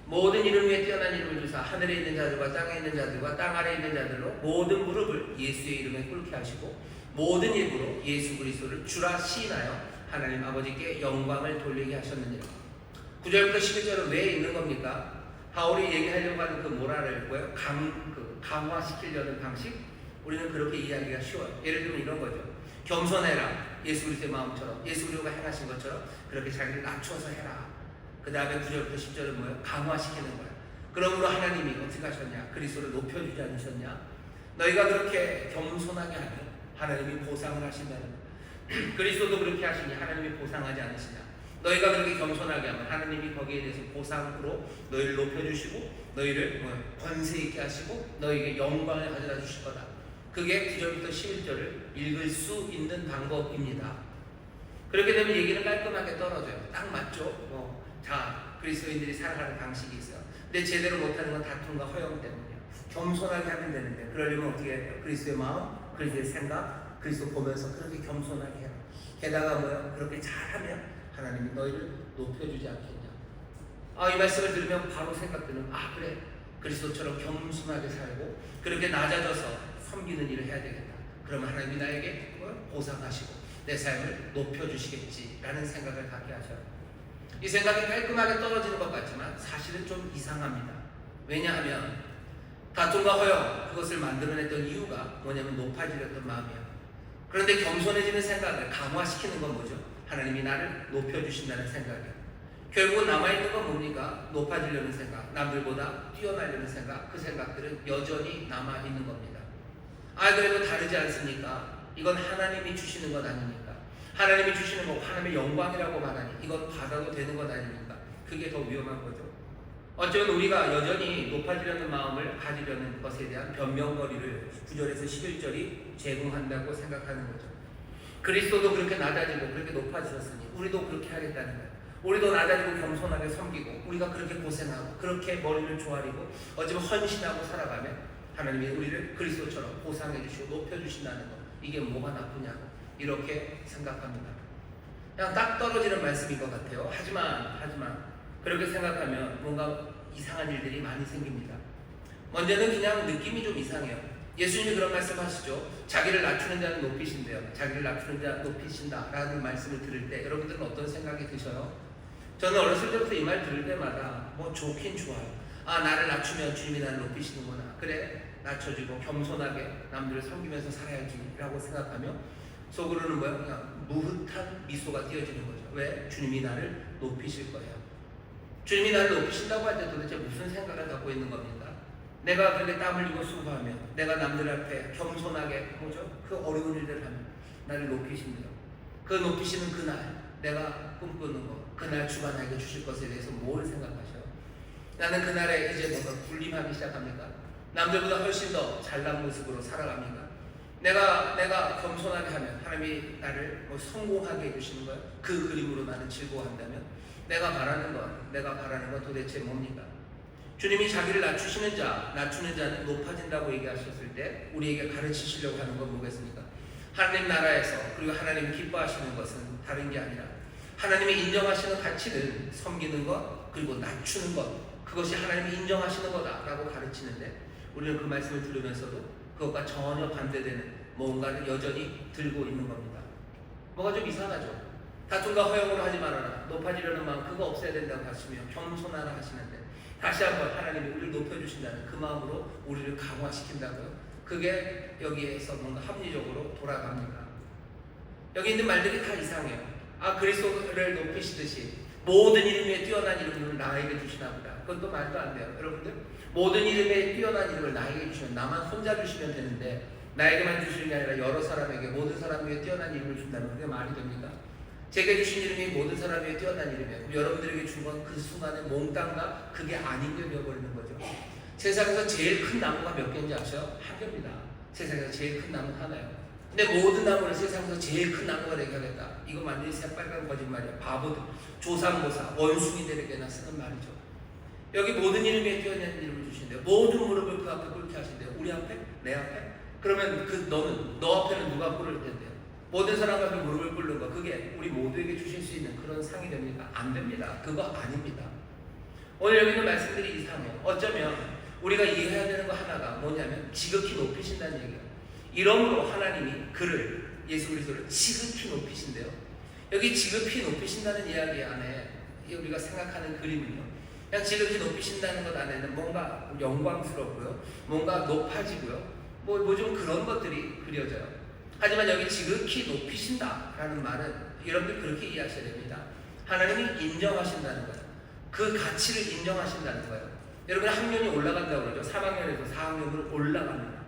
모든 이름 위에 뛰어난 이름을 주사 하늘에 있는 자들과 땅에 있는 자들과 땅 아래에 있는 자들로 모든 무릎을 예수의 이름에 꿇게 하시고 모든 입으로 예수 그리스도를 주라 시인하여 하나님 아버지께 영광을 돌리게 하셨느니라. 9절부터 11절은 왜 있는 겁니까? 바울이 얘기하려고 하는 그 모랄을 뭐예요? 강화시키려는 방식? 우리는 그렇게 이해하기가 쉬워요. 예를 들면 이런 거죠. 겸손해라. 예수 그리스도의 마음처럼 예수 그리스도가 행하신 것처럼 그렇게 자기를 낮춰서 해라. 그 다음에 9절부터 10절은 뭐예요? 강화시키는 거예요. 그러므로 하나님이 어떻게 하셨냐? 그리스도를 높여주지 않으셨냐? 너희가 그렇게 겸손하게 하면 하나님이 보상을 하신다는 거예요. 그리스도도 그렇게 하시니 하나님이 보상하지 않으시냐? 너희가 그렇게 겸손하게 하면 하나님이 거기에 대해서 보상으로 너희를 높여주시고 너희를 권세 있게 하시고 너희에게 영광을 가져다 주실 거다. 그게 9절부터 11절을 읽을 수 있는 방법입니다. 그렇게 되면 얘기는 깔끔하게 떨어져요. 딱 맞죠? 자, 그리스도인들이 살아가는 방식이 있어요. 근데 제대로 못하는 건 다툼과 허영 때문이에요. 겸손하게 하면 되는데 그러려면 어떻게 해요? 그리스도의 마음, 그리스도의 생각, 그리스도 보면서 그렇게 겸손하게 해요. 게다가 뭐예요? 그렇게 잘하면 하나님이 너희를 높여주지 않겠냐. 이 말씀을 들으면 바로 생각드는 그래, 그리스도처럼 겸손하게 살고 그렇게 낮아져서 섬기는 일을 해야 되겠다. 그러면 하나님이 나에게 보상하시고 내 삶을 높여주시겠지라는 생각을 갖게 하셔요. 이 생각이 깔끔하게 떨어지는 것 같지만 사실은 좀 이상합니다. 왜냐하면 다툼과 허영 그것을 만들어냈던 이유가 뭐냐면 높아지렸던 마음이에요. 그런데 겸손해지는 생각을 강화시키는 건 뭐죠? 하나님이 나를 높여주신다는 생각이에요. 결국은 남아있는 건 뭡니까? 높아지려는 생각, 남들보다 뛰어나려는 생각, 그 생각들은 여전히 남아있는 겁니다. 그래도 다르지 않습니까? 이건 하나님이 주시는 것 아닙니까? 하나님이 주시는 거 하나님의 영광이라고 말하니 이건 받아도 되는 것 아닙니까? 그게 더 위험한 거죠. 어쩌면 우리가 여전히 높아지려는 마음을 가지려는 것에 대한 변명거리를 9절에서 11절이 제공한다고 생각하는 거죠. 그리스도도 그렇게 낮아지고 그렇게 높아지셨으니 우리도 그렇게 하겠다는 거예요. 우리도 낮아지고 겸손하게 섬기고 우리가 그렇게 고생하고 그렇게 머리를 조아리고 어쩌면 헌신하고 살아가면 하나님이 우리를 그리스도처럼 보상해 주시고 높여주신다는 것, 이게 뭐가 나쁘냐고 이렇게 생각합니다. 그냥 딱 떨어지는 말씀인 것 같아요. 하지만 그렇게 생각하면 뭔가 이상한 일들이 많이 생깁니다. 먼저는 그냥 느낌이 좀 이상해요. 예수님이 그런 말씀 하시죠. 자기를 낮추는 자는 높이신대요. 자기를 낮추는 자 높이신다 라는 말씀을 들을 때 여러분들은 어떤 생각이 드셔요? 저는 어렸을 때부터 이 말 들을 때마다 좋긴 좋아요. 나를 낮추면 주님이 나를 높이시는구나. 그래, 낮춰지고 겸손하게 남들을 섬기면서 살아야지 라고 생각하며 속으로는 그냥 무흐한 미소가 띄어지는 거죠. 왜? 주님이 나를 높이실 거예요. 주님이 나를 높이신다고 할 때 도대체 무슨 생각을 갖고 있는 겁니까? 내가 그렇게 땀 흘리고 수고하며 내가 남들 앞에 겸손하게 그 어려운 일들을 하면 나를 높이신대요. 그 높이시는 그날 내가 꿈꾸는 것, 그날 주가 나에게 주실 것에 대해서 뭘 생각하셔요? 나는 그날에 이제 뭔가 군림하기 시작합니까? 남들보다 훨씬 더 잘난 모습으로 살아갑니까? 내가 겸손하게 하면 하나님이 나를 성공하게 해주시는 거예요. 그 그림으로 나는 즐거워한다면 내가 바라는 건 도대체 뭡니까? 주님이 자기를 낮추는 자는 높아진다고 얘기하셨을 때 우리에게 가르치시려고 하는 건 뭐겠습니까? 하나님 나라에서 그리고 하나님이 기뻐하시는 것은 다른 게 아니라 하나님이 인정하시는 가치는 섬기는 것 그리고 낮추는 것, 그것이 하나님이 인정하시는 거다라고 가르치는데 우리는 그 말씀을 들으면서도 그것과 전혀 반대되는 뭔가를 여전히 들고 있는 겁니다. 뭐가 좀 이상하죠? 다툼과 허영으로 하지 말아라, 높아지려는 마음 그거 없애야 된다고 하시며 겸손하라 하시는데 다시 한번 하나님이 우리를 높여주신다는 그 마음으로 우리를 강화시킨다고요. 그게 여기에서 뭔가 합리적으로 돌아갑니다. 여기 있는 말들이 다 이상해요. 그리스도를 높이시듯이 모든 이름 위에 뛰어난 이름을 나에게 주시나 보다. 그것도 말도 안 돼요. 여러분들, 모든 이름에 뛰어난 이름을 나에게 주시면 나만 혼자 주시면 되는데 나에게만 주시는 게 아니라 여러 사람에게 모든 사람 위에 뛰어난 이름을 준다면 그게 말이 됩니까? 제게 주신 이름이 모든 사람 위에 뛰어난 이름이에요. 여러분들에게 준 건 그 순간에 몽땅 그게 아닌 게 되어버리는 거죠. 세상에서 제일 큰 나무가 몇 개인지 아세요? 한 개입니다. 세상에서 제일 큰 나무는 하나예요. 근데 모든 나무를 세상에서 제일 큰 나무가 되게 하겠다. 이거 완전히 새빨간 거짓말이야. 바보들, 조삼모사, 원숭이들에게나 쓰는 말이죠. 여기 모든 이름에 뛰어난 이름을 주신대요. 모든 무릎을 그 앞에 꿇게 하신대요. 우리 앞에? 내 앞에? 그러면 너 앞에는 누가 꿇을 텐데요? 모든 사람 앞에 무릎을 꿇는 거, 그게 우리 모두에게 주실 수 있는 그런 상이 됩니까? 안 됩니다. 그거 아닙니다. 오늘 여기 있는 말씀들이 이상해요. 어쩌면 우리가 이해해야 되는 거 하나가 뭐냐면 지극히 높이신다는 얘기예요. 이러므로 하나님이 그를, 예수 그리스도를 지극히 높이신대요. 여기 지극히 높이신다는 이야기 안에 우리가 생각하는 그림은요, 그냥 지극히 높이신다는 것 안에는 뭔가 영광스럽고요, 뭔가 높아지고요, 뭐 좀 그런 것들이 그려져요. 하지만 여기 지극히 높이신다라는 말은 여러분들 그렇게 이해하셔야 됩니다. 하나님이 인정하신다는 거예요. 그 가치를 인정하신다는 거예요. 여러분 학년이 올라간다고 그러죠. 3학년에서 4학년으로 올라갑니다.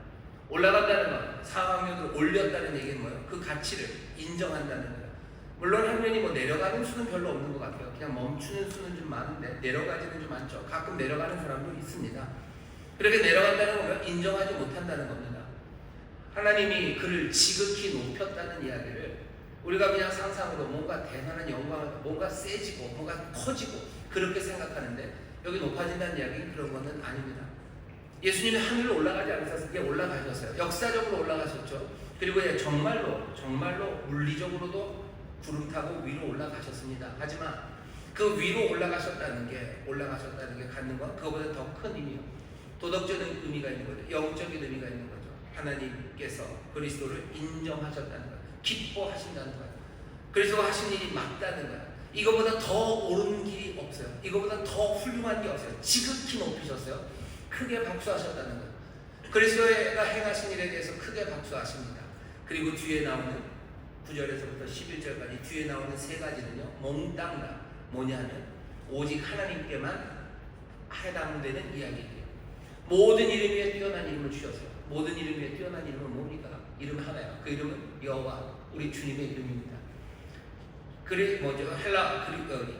올라간다는 건 4학년으로 올렸다는 얘기는 뭐예요? 그 가치를 인정한다는 거예요. 물론 학년이 뭐 내려가는 수는 별로 없는 것 같아요. 그냥 멈추는 수는 좀 많은데 내려가지는 좀 많죠. 가끔 내려가는 사람도 있습니다. 그렇게 내려간다는 건 인정하지 못한다는 겁니다. 하나님이 그를 지극히 높였다는 이야기를 우리가 그냥 상상으로 뭔가 대단한 영광을, 뭔가 세지고 뭔가 커지고 그렇게 생각하는데, 여기 높아진다는 이야기는 그런 것은 아닙니다. 예수님이 하늘로 올라가지 않으셨어요. 올라가셨어요. 역사적으로 올라가셨죠. 그리고 정말로 물리적으로도 구름 타고 위로 올라가셨습니다. 하지만 그 위로 올라가셨다는 게 갖는 건 그거보다 더 큰 의미요. 도덕적인 의미가 있는 거죠. 영적인 의미가 있는 거죠. 하나님께서 그리스도를 인정하셨다는 거예요. 기뻐하신다는 거예요. 그리스도가 하신 일이 맞다는 거예요. 이거보다 더 옳은 길이 없어요. 이거보다 더 훌륭한 게 없어요. 지극히 높이셨어요. 크게 박수하셨다는 거예요. 그리스도가 행하신 일에 대해서 크게 박수하십니다. 그리고 뒤에 나오는 9절에서부터 11절까지 뒤에 나오는 세 가지는요, 몽땅 다 뭐냐면 오직 하나님께만 해당되는 이야기예요. 모든 이름 위에 뛰어난 이름을 주셨어요. 모든 이름 위에 뛰어난 이름은 뭡니까? 이름 하나예요. 그 이름은 여호와, 우리 주님의 이름입니다.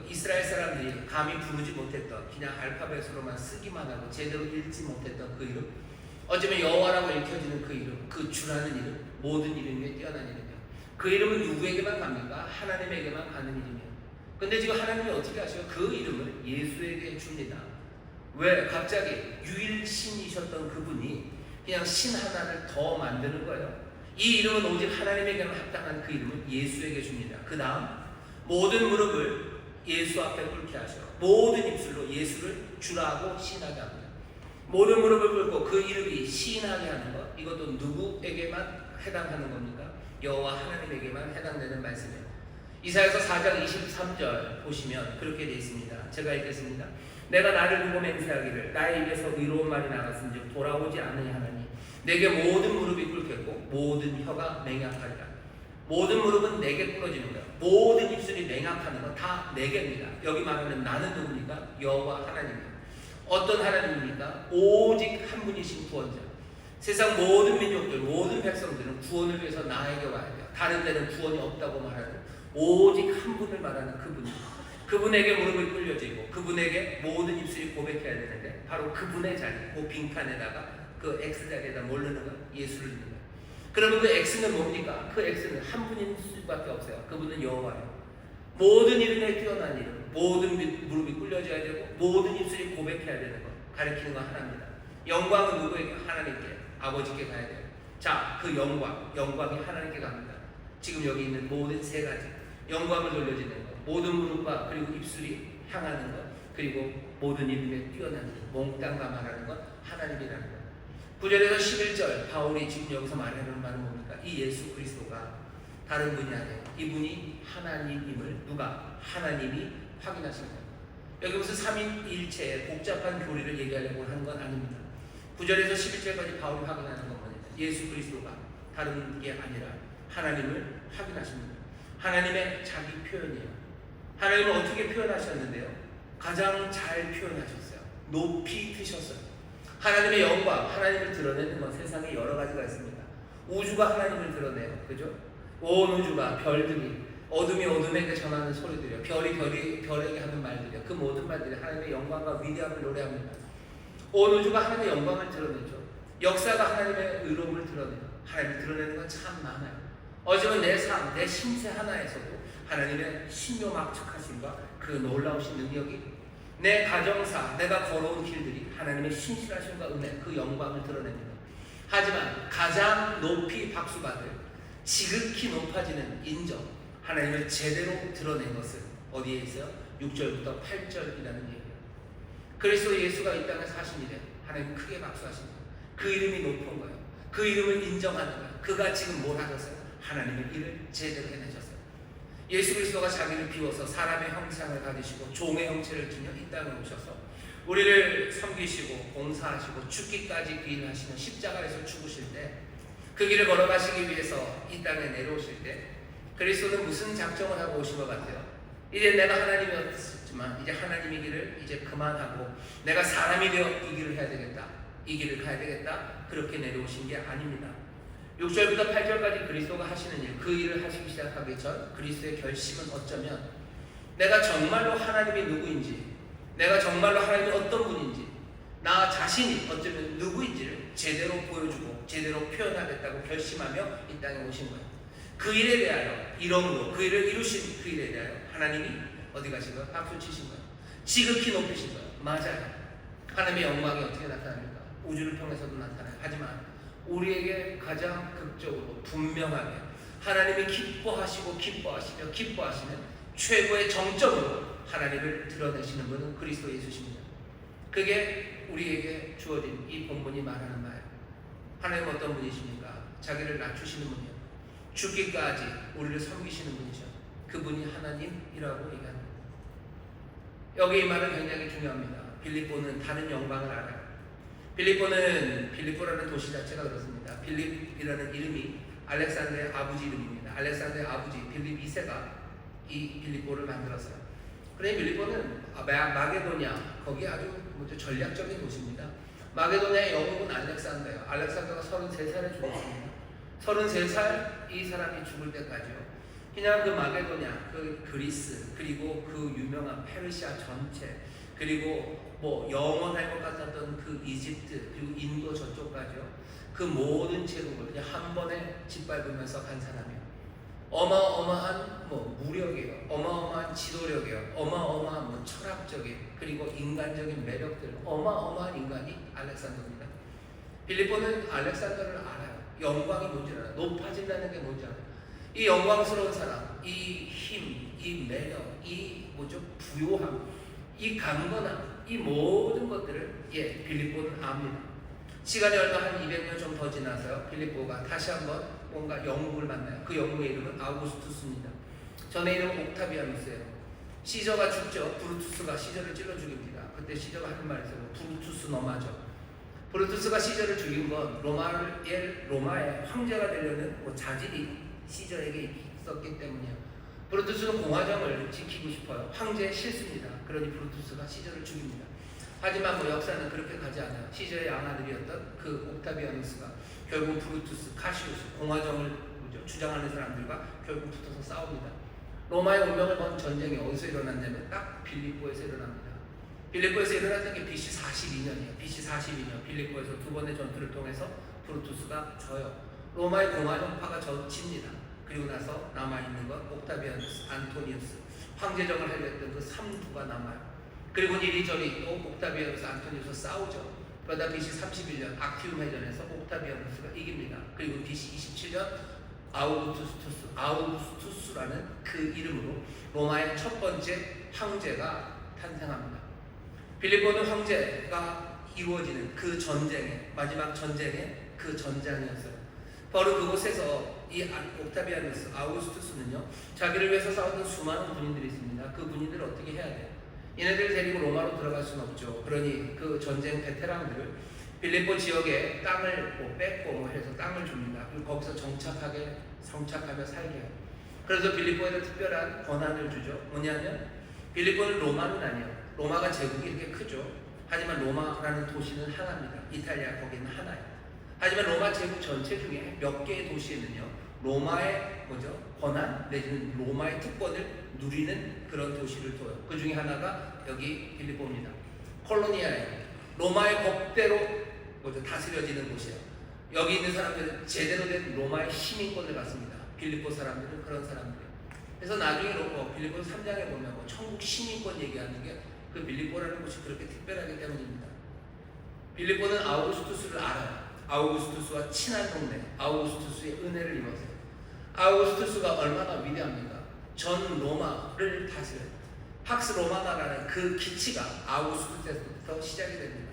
이스라엘 사람들이 감히 부르지 못했던, 그냥 알파벳으로만 쓰기만 하고 제대로 읽지 못했던 그 이름, 어쩌면 여호와라고 읽혀지는 그 이름, 그 주라는 이름, 모든 이름 위에 뛰어난 이름이에요. 그 이름은 누구에게만 갑니까? 하나님에게만 가는 이름이에요. 근데 지금 하나님이 어떻게 하셔요? 그 이름을 예수에게 줍니다. 왜? 갑자기 유일신이셨던 그분이 그냥 신 하나를 더 만드는 거예요. 이 이름은 오직 하나님에게만 합당한 그 이름을 예수에게 줍니다. 그 다음 모든 무릎을 예수 앞에 꿇게 하셔. 모든 입술로 예수를 주라고 시인하게 합니다. 모든 무릎을 꿇고 그 이름이 시인하게 하는 것, 이것도 누구에게만 해당하는 겁니까? 여호와 하나님에게만 해당되는 말씀이에요. 이사야서 4장 23절 보시면 그렇게 되어 있습니다. 제가 읽겠습니다. 내가 나를 두고 맹세하기를 나의 입에서 의로운 말이 나갔은즉 돌아오지 않으니 하나니 내게 모든 무릎이 꿇겠고 모든 혀가 맹약하리라. 모든 무릎은 내게 꿇어지는 거예요. 모든 입술이 맹약하는 건 다 내게입니다. 여기 말하는 나는 누굽니까? 여호와 하나님입니다. 어떤 하나님입니까? 오직 한 분이신 구원자. 세상 모든 민족들, 모든 백성들은 구원을 위해서 나에게 와야 돼요. 다른 데는 구원이 없다고 말하는 오직 한 분을 말하는 그분입니다. 그분에게 무릎을 꿇려지고 그분에게 모든 입술이 고백해야 되는데, 바로 그분의 자리, 그 빈칸에다가 그 X 자리에다 뭘 넣는 거예요? 예수를 넣는 거예요. 그러면 그 X는 뭡니까? 그 X는 한 분인 수밖에 없어요. 그분은 여호와예요. 모든 이름에 뛰어난 이름, 모든 무릎이 꿇려져야 되고 모든 입술이 고백해야 되는 것, 가리키는 건 하나입니다. 영광은 누구에게? 하나님께, 아버지께 가야 돼요. 자, 그 영광이 하나님께 갑니다. 지금 여기 있는 모든 세 가지, 영광을 돌려지는 것, 모든 무릎과 그리고 입술이 향하는 것, 그리고 모든 이름에 뛰어난 것, 몽땅 다 말하는 것, 하나님이라는 것. 9절에서 11절 바울이 지금 여기서 말하는 말은 뭡니까? 이 예수 그리스도가 다른 분이 아니에요. 이분이 하나님임을 누가? 하나님이 확인하신 거예요. 여기 무슨 삼위일체의 복잡한 교리를 얘기하려고 하는 건 아닙니다. 9절에서 11절까지 바울이 확인하는 건 뭐냐? 예수 그리스도가 다른 게 아니라 하나님을 확인하십니다. 하나님의 자기 표현이에요. 하나님은 어떻게 표현하셨는데요? 가장 잘 표현하셨어요. 높이 드셨어요. 하나님의 영광, 하나님을 드러내는 건 세상에 여러 가지가 있습니다. 우주가 하나님을 드러내요. 그죠? 온 우주가, 별들이, 어둠이 어둠에게 전하는 소리들이요, 별이 별에게 하는 말들이요, 그 모든 말들이 하나님의 영광과 위대함을 노래합니다. 온 우주가 하나님의 영광을 드러내죠. 역사가 하나님의 의로움을 드러내요. 하나님이 드러내는 건 참 많아요. 어쩌면 내 삶, 내 신세 하나에서도 하나님의 신묘막측하심과 그 놀라우신 능력이 내 가정사, 내가 걸어온 길들이 하나님의 신실하심과 은혜, 그 영광을 드러냅니다. 하지만 가장 높이 박수받을 지극히 높아지는 인정, 하나님을 제대로 드러낸 것은 어디에 있어요? 6절부터 8절이라는 얘기예요. 그리스도 예수가 이 땅에 사신 일에 하나님 크게 박수하십니다. 그 이름이 높은 거예요. 그 이름을 인정하는 거예요. 그가 지금 뭘 하셨어요? 하나님의 일을 제대로 해내셨어요. 예수 그리스도가 자기를 비워서 사람의 형상을 가지시고 종의 형체를 지녀 이 땅에 오셔서 우리를 섬기시고 봉사하시고 죽기까지 그 일을 하시는 십자가에서 죽으실 때, 그 길을 걸어가시기 위해서 이 땅에 내려오실 때 그리스도는 무슨 작정을 하고 오신 것 같아요? 이제 내가 하나님이었지만 이제 하나님의 길을 이제 그만하고 내가 사람이 되어 이 길을 해야 되겠다, 이 길을 가야 되겠다, 그렇게 내려오신 게 아닙니다. 6절부터 8절까지 그리스도가 하시는 일, 그 일을 하시기 시작하기 전 그리스도의 결심은 어쩌면 내가 정말로 하나님이 누구인지, 내가 정말로 하나님이 어떤 분인지, 나 자신이 어쩌면 누구인지를 제대로 보여주고 제대로 표현하겠다고 결심하며 이 땅에 오신 거예요. 그 일에 대하여, 이름으로 그 일을 이루신 그 일에 대하여 하나님이 어디 가신 거예요? 박수 치신 거예요. 지극히 높이신 거예요. 맞아요. 하나님의 영광이 어떻게 나타납니까? 우주를 통해서도 나타나요. 하지만 우리에게 가장 극적으로 분명하게 하나님이 기뻐하시고 기뻐하시며 기뻐하시는 최고의 정점으로 하나님을 드러내시는 분은 그리스도 예수십니다. 그게 우리에게 주어진 이 본문이 말하는 바예요. 하나님 어떤 분이십니까? 자기를 낮추시는 분이요, 죽기까지 우리를 섬기시는 분이죠. 그분이 하나님이라고 얘기합니다. 여기 이 말은 굉장히 중요합니다. 빌립보는 다른 영광을 알아요. 빌립보라는 도시 자체가 그렇습니다. 빌립이라는 이름이 알렉산더의 아버지 이름입니다. 알렉산더의 아버지 빌립 2세가 이 빌립보를 만들었어요. 그래 빌립보는 마게도냐, 거기 아주 전략적인 도시입니다. 마게도냐의 영웅은 알렉산더예요. 알렉산더가 33살에 죽었습니다. 33살 이 사람이 죽을 때까지요, 그냥 그 마게도냐, 그 그리스, 그리고 그 유명한 페르시아 전체, 그리고 뭐 영원할 것 같았던 그 이집트, 그리고 인도 저쪽까지요, 그 모든 제국을 그냥 한 번에 짓밟으면서 간 사람이에요. 어마어마한 뭐 무력이에요, 어마어마한 지도력이에요, 어마어마한 뭐 철학적인, 그리고 인간적인 매력들, 어마어마한 인간이 알렉산더입니다. 빌립보는 알렉산더를 알아요. 영광이 뭔지 알아요. 높아진다는 게 뭔지 알아요. 이 영광스러운 사람, 이 힘, 이 매력, 이 부요함, 이 강건함, 이 모든 것들을 빌립보는 압니다. 시간이 얼마 한 200년 좀 더 지나서요, 빌립보가 다시 한번 뭔가 영웅을 만나요. 그 영웅의 이름은 아우구스투스입니다. 전의 이름은 옥타비아누스예요. 시저가 죽죠. 브루투스가 시저를 찔러 죽입니다. 그때 시저가 하는 말이 있어요. 브루투스 너마저. 브루투스가 시저를 죽인 건 로마의 황제가 되려는 자질이 시저에게 있었기 때문이에요. 브루투스는 공화정을 지키고 싶어요. 황제의 실수입니다. 그러니 브루투스가 시저를 죽입니다. 하지만 역사는 그렇게 가지 않아요. 시저의 양아들이었던 그 옥타비아누스가 결국 브루투스, 카시우스, 공화정을 주장하는 사람들과 결국 붙어서 싸웁니다. 로마의 운명을 건 전쟁이 어디서 일어났냐면 딱 빌립보에서 일어납니다. 빌립보에서 일어났던 게 BC 42년이에요. BC 42년 빌립보에서 두 번의 전투를 통해서 브루투스가 져요. 로마의 공화정파가 집니다. 그리고 나서 남아있는 건 옥타비아누스, 안토니우스, 황제정을 하려 했던 그 3두가 남아요. 그리고 이리저리 또 옥타비아누스, 안토니우스 싸우죠. 그러다 BC 31년 악티움 해전에서 옥타비아누스가 이깁니다. 그리고 BC 27년 아우구스투스라는 그 이름으로 로마의 첫 번째 황제가 탄생합니다. 빌립보는 황제가 이루어지는 그 전쟁의 마지막 전쟁의 그 전장이었어요. 바로 그곳에서 이 옥타비아누스, 아우구스투스는요, 자기를 위해서 싸우는 수많은 군인들이 있습니다. 그 군인들을 어떻게 해야 돼요? 얘네들을 데리고 로마로 들어갈 수는 없죠. 그러니 그 전쟁 베테랑들을 빌립보 지역에 땅을 뺏고 해서 땅을 줍니다. 그리고 거기서 정착하며 살게 해요. 그래서 빌립보에도 특별한 권한을 주죠. 뭐냐면 빌립보는 로마는 아니에요. 로마가 제국이 이렇게 크죠. 하지만 로마라는 도시는 하나입니다. 이탈리아 거기는 하나예요. 하지만 로마 제국 전체 중에 몇 개의 도시에는요, 로마의 권한 내지는 로마의 특권을 누리는 그런 도시를 둬요. 그 중에 하나가 여기 빌립보입니다. 콜로니아예요. 로마의 법대로 다스려지는 곳이에요. 여기 있는 사람들은 제대로 된 로마의 시민권을 갖습니다. 빌립보 사람들은 그런 사람들이에요. 그래서 나중에 빌립보 3장에 보면 천국 시민권 얘기하는 게 그 빌립보라는 곳이 그렇게 특별하기 때문입니다. 빌립보는 아우구스투스를 알아요. 아우구스투스와 친한 동네, 아우구스투스의 은혜를 입었어요. 아우구스투스가 얼마나 위대합니까? 전 로마를 다스려요. 팍스 로마나라는 그 기치가 아우구스투스에서부터 시작이 됩니다.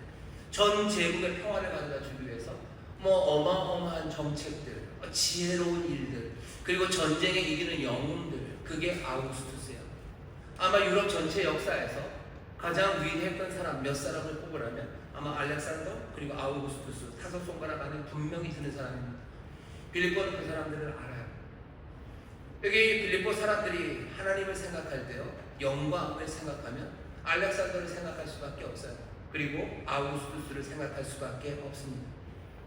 전 제국의 평화를 가져다 주기 위해서 어마어마한 정책들, 지혜로운 일들, 그리고 전쟁에 이기는 영웅들, 그게 아우구스투스예요. 아마 유럽 전체 역사에서 가장 위대했던 사람 몇 사람을 뽑으라면 아마 알렉산더 그리고 아우구스투스, 5손가락 안에 분명히 드는 사람입니다. 빌립보는 그 사람들을 알아요. 여기 빌립보 사람들이 하나님을 생각할 때요, 영광을 생각하면 알렉산더를 생각할 수밖에 없어요. 그리고 아우구스투스를 생각할 수밖에 없습니다.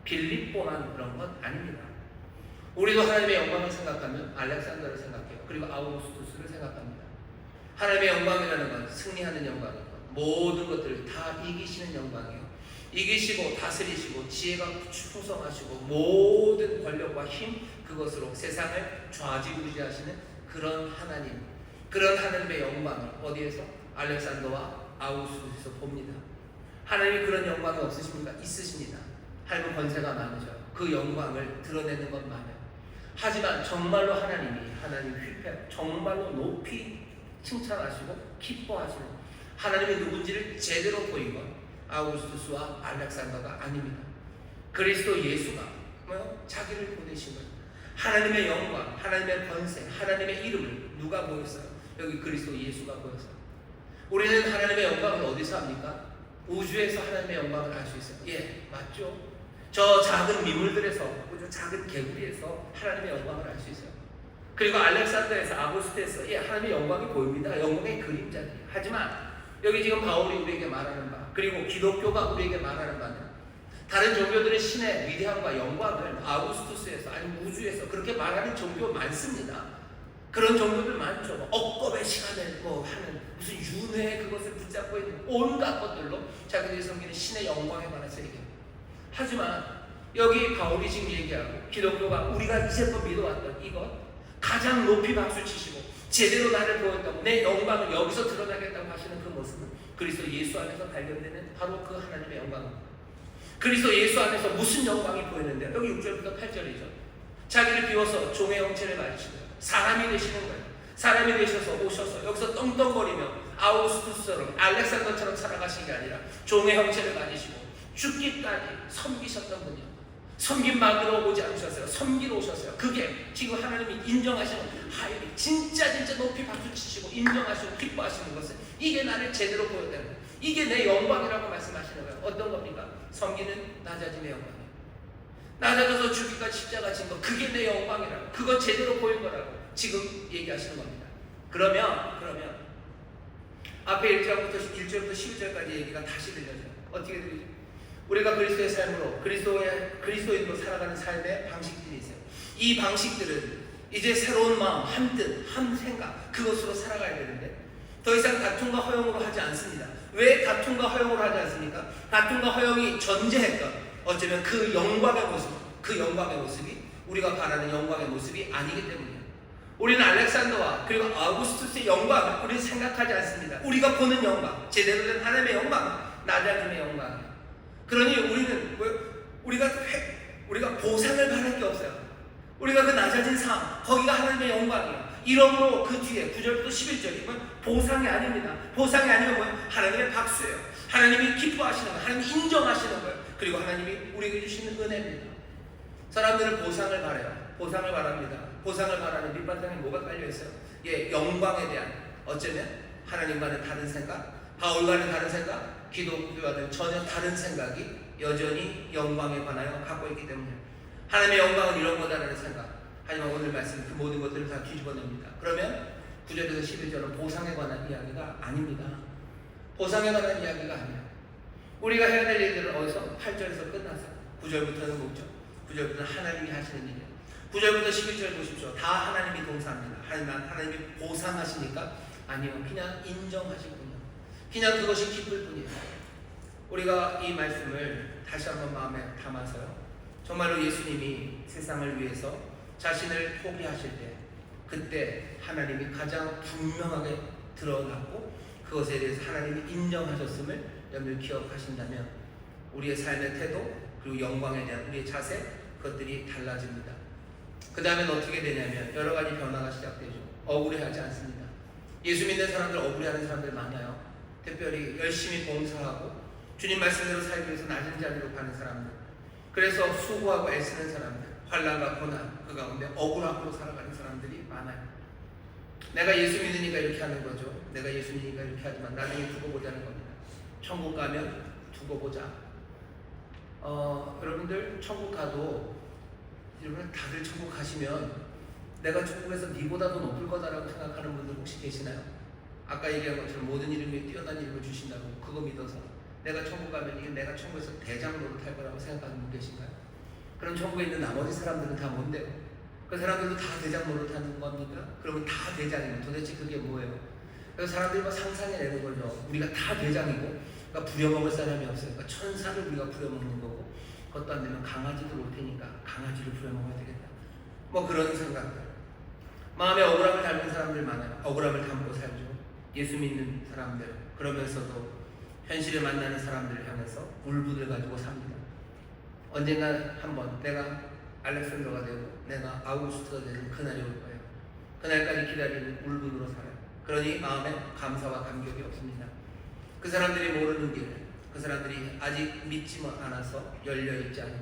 빌립보만 그런 건 아닙니다. 우리도 하나님의 영광을 생각하면 알렉산더를 생각해요. 그리고 아우구스투스를 생각합니다. 하나님의 영광이라는 건 승리하는 영광이고 모든 것들을 다 이기시는 영광이에요. 이기시고 다스리시고 지혜가 충성하시고 모든 권력과 힘, 그것으로 세상을 좌지우지하시는 그런 하나님, 그런 하나님의 영광을 어디에서? 알렉산더와 아우구스투스에서 봅니다. 하나님이 그런 영광이 없으십니까? 있으십니다. 하나님은 권세가 많으셔요. 그 영광을 드러내는 건 많아요. 하지만 정말로 하나님 휘폐, 정말로 높이 칭찬하시고 기뻐하시는 하나님이 누군지를 제대로 보인 건 아우구스투스와 알렉산더가 아닙니다. 그리스도 예수가 자기를 보내신 거예요. 하나님의 영광, 하나님의 권세, 하나님의 이름을 누가 보였어요? 여기 그리스도 예수가 보였어요. 우리는 하나님의 영광을 어디서 합니까? 우주에서 하나님의 영광을 알 수 있어요. 예, 맞죠? 저 작은 미물들에서, 저 작은 개구리에서 하나님의 영광을 알 수 있어요. 그리고 알렉산더에서, 아우구스투스에서 하나님의 영광이 보입니다. 영광의 그림자들이. 하지만 여기 지금 바울이 우리에게 말하는 바, 그리고 기독교가 우리에게 말하는 바는 다른 종교들의 신의 위대함과 영광을 아우구스투스에서 아니면 우주에서 그렇게 말하는 종교 많습니다. 그런 종교들 많죠. 억겁의 시간을 하는 무슨 윤회의 그것을 붙잡고 있는 온갖 것들로 자기들이 섬기는 신의 영광에 관해서 얘기해요. 하지만 여기 바울이 지금 얘기하고 기독교가 우리가 이제껏 믿어왔던 이것 가장 높이 박수치시고 제대로 나를 보였다고 내 영광을 여기서 드러나겠다고 하시는 그 모습은 그리스도 예수 안에서 발견되는 바로 그 하나님의 영광입니다. 그리스도 예수 안에서 무슨 영광이 보이는데 여기 6절부터 8절이죠. 자기를 비워서 종의 형체를 가지시고 사람이 되시는 거예요. 사람이 되셔서 오셔서 여기서 떵떵거리며 아우구스투스처럼 알렉산더처럼 살아가신 게 아니라 종의 형체를 가지시고 죽기까지 섬기셨던 분이요. 섬김 받으러 오지 않으셨어요. 섬기러 오셨어요. 그게 지금 하나님이 인정하시는 하나님이 진짜 높이 박수치시고 인정하시고 기뻐하시는 것은 이게 나를 제대로 보였다는 거예요. 이게 내 영광이라고 말씀하시는 거예요. 어떤 겁니까? 섬기는 낮아짐의 영광이에요. 낮아져서 죽기까지 십자가 진 거, 그게 내 영광이라고, 그거 제대로 보인 거라고 지금 얘기하시는 겁니다. 그러면 앞에 1절부터 11절까지 얘기가 다시 들려져요. 어떻게 들리죠? 우리가 그리스도의 삶으로 그리스도인으로 살아가는 삶의 방식들이 있어요. 이 방식들은 이제 새로운 마음, 한 뜻, 한 생각, 그것으로 살아가야 되는데 더 이상 다툼과 허용으로 하지 않습니다. 왜 다툼과 허용으로 하지 않습니까? 다툼과 허용이 전제했던 어쩌면 그 영광의 모습이 우리가 바라는 영광의 모습이 아니기 때문이에요. 우리는 알렉산더와 그리고 아우구스투스의 영광을 우리는 생각하지 않습니다. 우리가 보는 영광, 제대로 된 하나님의 영광, 낮아짐의 영광이에요. 그러니 우리가 보상을 바랄 게 없어요. 우리가 그 낮아진 삶, 거기가 하나님의 영광이에요. 이러므로 그 뒤에 9절부터 11절이면 보상이 아닙니다. 보상이 아니면 뭐예요? 하나님의 박수예요. 하나님이 기뻐하시는 거예요. 하나님이 인정하시는 거예요. 그리고 하나님이 우리에게 주시는 은혜입니다. 사람들은 보상을 바라요. 보상을 바랍니다. 보상을 바라는 밑바탕에 뭐가 깔려있어요? 영광에 대한 어쩌면 하나님과는 다른 생각, 바울과는 다른 생각, 기독교와는 전혀 다른 생각이 여전히 영광에 관하여 갖고 있기 때문에 하나님의 영광은 이런 거다라는 생각. 하지만 오늘 말씀 그 모든 것들을 다 뒤집어냅니다. 그러면 9절에서 11절은 보상에 관한 이야기가 아닙니다. 보상에 관한 이야기가 아니에요. 우리가 해야 될 일들은 어디서? 8절에서 끝났어요. 9절부터는 뭐죠? 9절부터는 하나님이 하시는 일이에요. 9절부터 11절 보십시오. 다 하나님이 동사합니다. 하나님이 보상하시니까? 아니요. 그냥 인정하실 뿐이에요. 그냥 그것이 기쁠 뿐이에요. 우리가 이 말씀을 다시 한번 마음에 담아서요. 정말로 예수님이 세상을 위해서 자신을 포기하실 때 그때 하나님이 가장 분명하게 드러났고 그것에 대해서 하나님이 인정하셨음을 여러분들 기억하신다면 우리의 삶의 태도 그리고 영광에 대한 우리의 자세 그것들이 달라집니다. 그 다음엔 어떻게 되냐면 여러 가지 변화가 시작되죠. 억울해하지 않습니다. 예수 믿는 사람들 억울해하는 사람들 많아요. 특별히 열심히 봉사하고 주님 말씀대로 살기 위해서 낮은 자리로 가는 사람들, 그래서 수고하고 애쓰는 사람들, 환난과 고난 그 가운데 억울함으로 살아가는 사람들이 많아요. 내가 예수 믿으니까 이렇게 하는 거죠. 내가 예수 믿으니까 이렇게 하지만 나중에 두고 보자는 겁니다. 천국 가면 두고 보자. 여러분들 천국 가도 여러분 다들 천국 가시면 내가 천국에서 니보다 더 높을 거다라고 생각하는 분들 혹시 계시나요? 아까 얘기한 것처럼 모든 이름에 뛰어난 이름을 주신다고 그거 믿어서 내가 천국 가면 이게 내가 천국에서 대장 노릇할 거라고 생각하는 분 계신가요? 그럼 천국에 있는 나머지 사람들은 다 뭔데요? 그 사람들도 다 대장 노릇하는 겁니까? 그러면 다 대장이면 도대체 그게 뭐예요? 그래서 사람들이 막 상상해내는 거죠. 우리가 다 대장이고 그러니까 부려먹을 사람이 없어요. 그러니까 천사를 우리가 부려먹는 거고 그것도 안 되면 강아지도 올 테니까 강아지를 부려먹어야 되겠다. 뭐 그런 생각들. 마음에 억울함을 닮은 사람들 많아요. 억울함을 담고 살죠. 예수 믿는 사람들. 그러면서도 현실에 만나는 사람들을 향해서 울분을 가지고 삽니다. 언젠가 한번 내가 알렉산더가 되고 내가 아우구스트가 되는 그날이 올 거예요. 그날까지 기다리는 울분으로 살아요. 그러니 마음에 감사와 감격이 없습니다. 그 사람들이 모르는 길, 그 사람들이 아직 믿지 않아서 열려있지 않은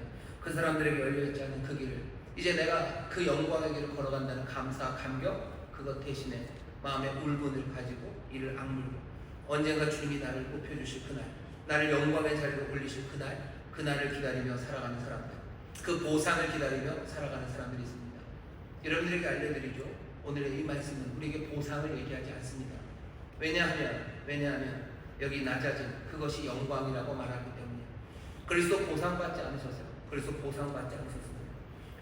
그 사람들에게 열려있지 않은 그 길을 이제 내가 그 영광의 길을 걸어간다는 감사, 감격 그것 대신에 마음의 울분을 가지고 이를 악물고 언젠가 주님이 나를 높여주실 그날, 나를 영광의 자리로 올리실 그날을 기다리며 살아가는 사람들, 그 보상을 기다리며 살아가는 사람들이 있습니다. 여러분들에게 알려드리죠. 오늘의 이 말씀은 우리에게 보상을 얘기하지 않습니다. 왜냐하면 여기 낮아진 그것이 영광이라고 말하기 때문에 그리스도 보상받지 않으셨어요. 그리스도 보상받지 않으셨습니다.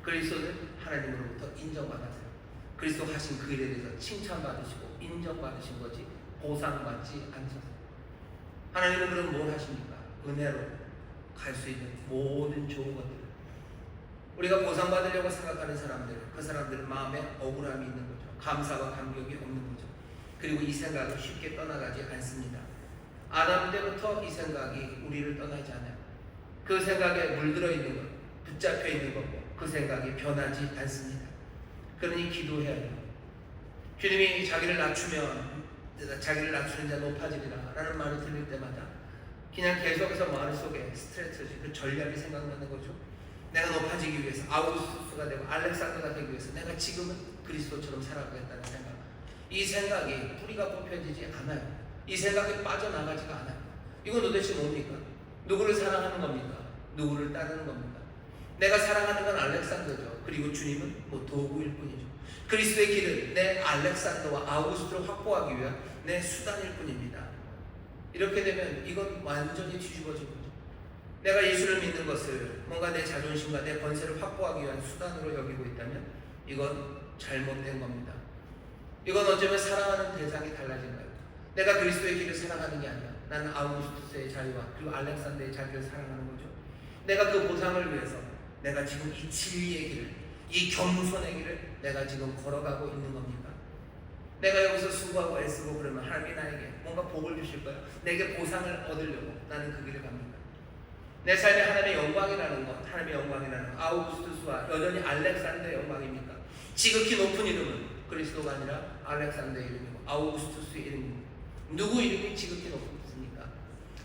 그리스도는 하나님으로부터 인정받았어요. 그리스도 하신 그 일에 대해서 칭찬받으시고 인정받으신 거지 보상받지 않으셨어요. 하나님은 그럼 뭘 하십니까? 은혜로 갈 수 있는 모든 좋은 것들, 우리가 보상받으려고 생각하는 사람들, 그 사람들은 마음에 억울함이 있는 거죠. 감사와 감격이 없는 거죠. 그리고 이 생각을 쉽게 떠나가지 않습니다. 아담 때부터 이 생각이 우리를 떠나지 않아요. 그 생각에 물들어 있는 것, 붙잡혀 있는 거고 그 생각이 변하지 않습니다. 그러니 기도해야 해요. 주님이 자기를 낮추면 자기를 낮추는 자 높아지리라 라는 말을 들을 때마다 그냥 계속해서 머릿속에 스트레스지 그 전략이 생각나는 거죠. 내가 높아지기 위해서 아우구스투스가 되고 알렉산더가 되기 위해서 내가 지금은 그리스도처럼 살아가겠다는 생각, 이 생각이 뿌리가 뽑혀지지 않아요. 이 생각이 빠져나가지가 않아요. 이건 도대체 뭡니까? 누구를 사랑하는 겁니까? 누구를 따르는 겁니까? 내가 사랑하는 건 알렉산더죠. 그리고 주님은 뭐 도구일 뿐이죠. 그리스도의 길은 내 알렉산더와 아우구스투를 확보하기 위한 내 수단일 뿐입니다. 이렇게 되면 이건 완전히 뒤집어진 거죠. 내가 예수를 믿는 것을 뭔가 내 자존심과 내 권세를 확보하기 위한 수단으로 여기고 있다면 이건 잘못된 겁니다. 이건 어쩌면 사랑하는 대상이 달라진 거예요. 내가 그리스도의 길을 사랑하는 게 아니라 나는 아우구스투스의 자리와 그리고 알렉산더의 자리를 사랑하는 거죠. 내가 그 보상을 위해서 내가 지금 이 진리의 길을, 이 겸손의 길을 내가 지금 걸어가고 있는 겁니까? 내가 여기서 수고하고 애쓰고 그러면 하나님이 나에게 뭔가 복을 주실 거예요. 내게 보상을 얻으려고 나는 그 길을 갑니다. 내 삶에 하나님의 영광이라는 것, 하나님의 영광이라는 것, 아우구스투스와 여전히 알렉산더의 영광입니까? 지극히 높은 이름은 그리스도가 아니라 알렉산더의 이름이고 아우구스투스의 이름입니다. 누구 이름이 지극히 높습니까?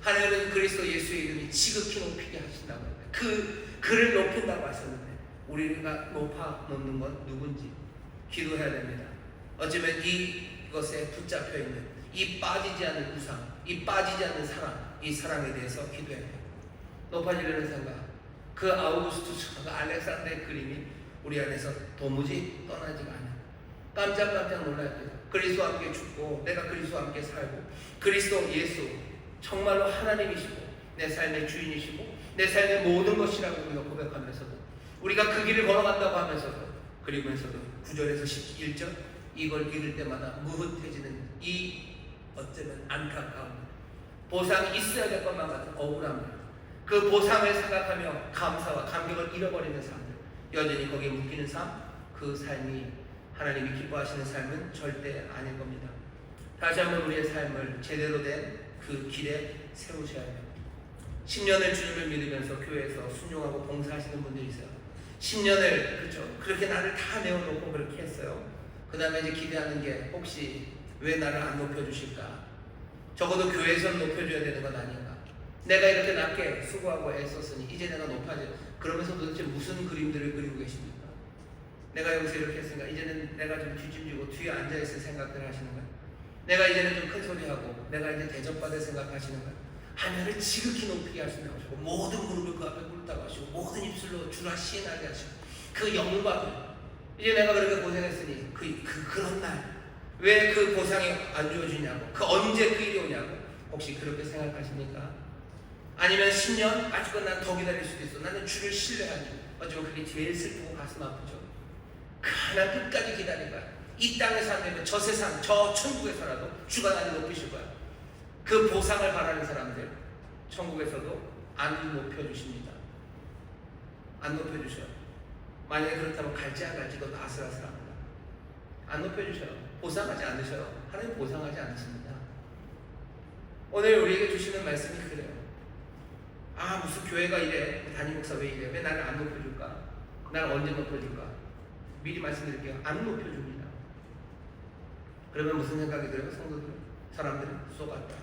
하나님은 그리스도 예수의 이름이 지극히 높이게 하신다고 했는데 그를 높인다고 하셨는데 우리가 높아 놓는 건 누군지 기도해야 됩니다. 어쩌면 이것에 붙잡혀 있는 이 빠지지 않는 우상, 이 빠지지 않는 사랑, 이 사랑에 대해서 기도해야 돼요. 높아지려는 생각, 그 아우구스투스, 그 알렉산더의 그림이 우리 안에서 도무지 떠나지가 않아요. 깜짝깜짝 놀라야 돼요. 그리스도와 함께 죽고 내가 그리스도와 함께 살고 그리스도 예수 정말로 하나님이시고 내 삶의 주인이시고 내 삶의 모든 것이라고 우리가 고백하면서도 우리가 그 길을 걸어간다고 하면서도 그리고면서도 9절에서 11절 이걸 읽을 때마다 무흐해지는 이 어쩌면 안타까움, 보상이 있어야 될 것만 같은 억울함들, 그 보상을 생각하며 감사와 감격을 잃어버리는 삶들, 여전히 거기에 묶이는 삶, 그 삶이 하나님이 기뻐하시는 삶은 절대 아닐 겁니다. 다시 한번 우리의 삶을 제대로 된 그 길에 세우셔야 해요. 10년을 주님을 믿으면서 교회에서 순종하고 봉사하시는 분들이 있어요. 10년을 그렇게 나를 다 내어놓고 그렇게 했어요. 그 다음에 이제 기대하는 게 혹시 왜 나를 안 높여주실까? 적어도 교회에서는 높여줘야 되는 건 아닌가? 내가 이렇게 낮게 수고하고 애썼으니 이제 내가 높아져. 그러면서 도대체 무슨 그림들을 그리고 계십니까? 내가 여기서 이렇게 했으니까 이제는 내가 좀 뒤짐지고 뒤에 앉아있을 생각들을 하시는 거야. 내가 이제는 좀 큰 소리하고 내가 이제 대접받을 생각하시는 거야. 하늘을 지극히 높이게 하신다고 하시고 모든 무릎을 그 앞에 꿇다고 하시고 모든 입술로 주라 시인하게 하시고 그 영광을 이제 내가 그렇게 고생했으니 그런 날 왜 그 보상이 안 주어지냐고 그 언제 그 일이 오냐고 혹시 그렇게 생각하십니까? 아니면 10년? 아직은 난 더 기다릴 수도 있어. 나는 주를 신뢰하니 어쩌면 그게 제일 슬프고 가슴 아프죠. 난 끝까지 기다릴 거야. 이 땅에서 안 되면 저 세상 저 천국에서라도 주가 나를 높이실 거야. 그 보상을 바라는 사람들 천국에서도 안 높여주십니다. 안 높여주셔요. 만약에 그렇다면 갈지 안 갈지도 아슬아슬합니다. 안 높여주셔요. 보상하지 않으셔요. 하나님 보상하지 않으십니다. 오늘 우리에게 주시는 말씀이 그래요. 아 무슨 교회가 이래, 담임 목사 왜 이래, 왜 나를 안 높여줄까, 나를 언제 높여줄까. 미리 말씀드릴게요. 안 높여줍니다. 그러면 무슨 생각이 들어요? 성도들, 사람들은 쏘갔다.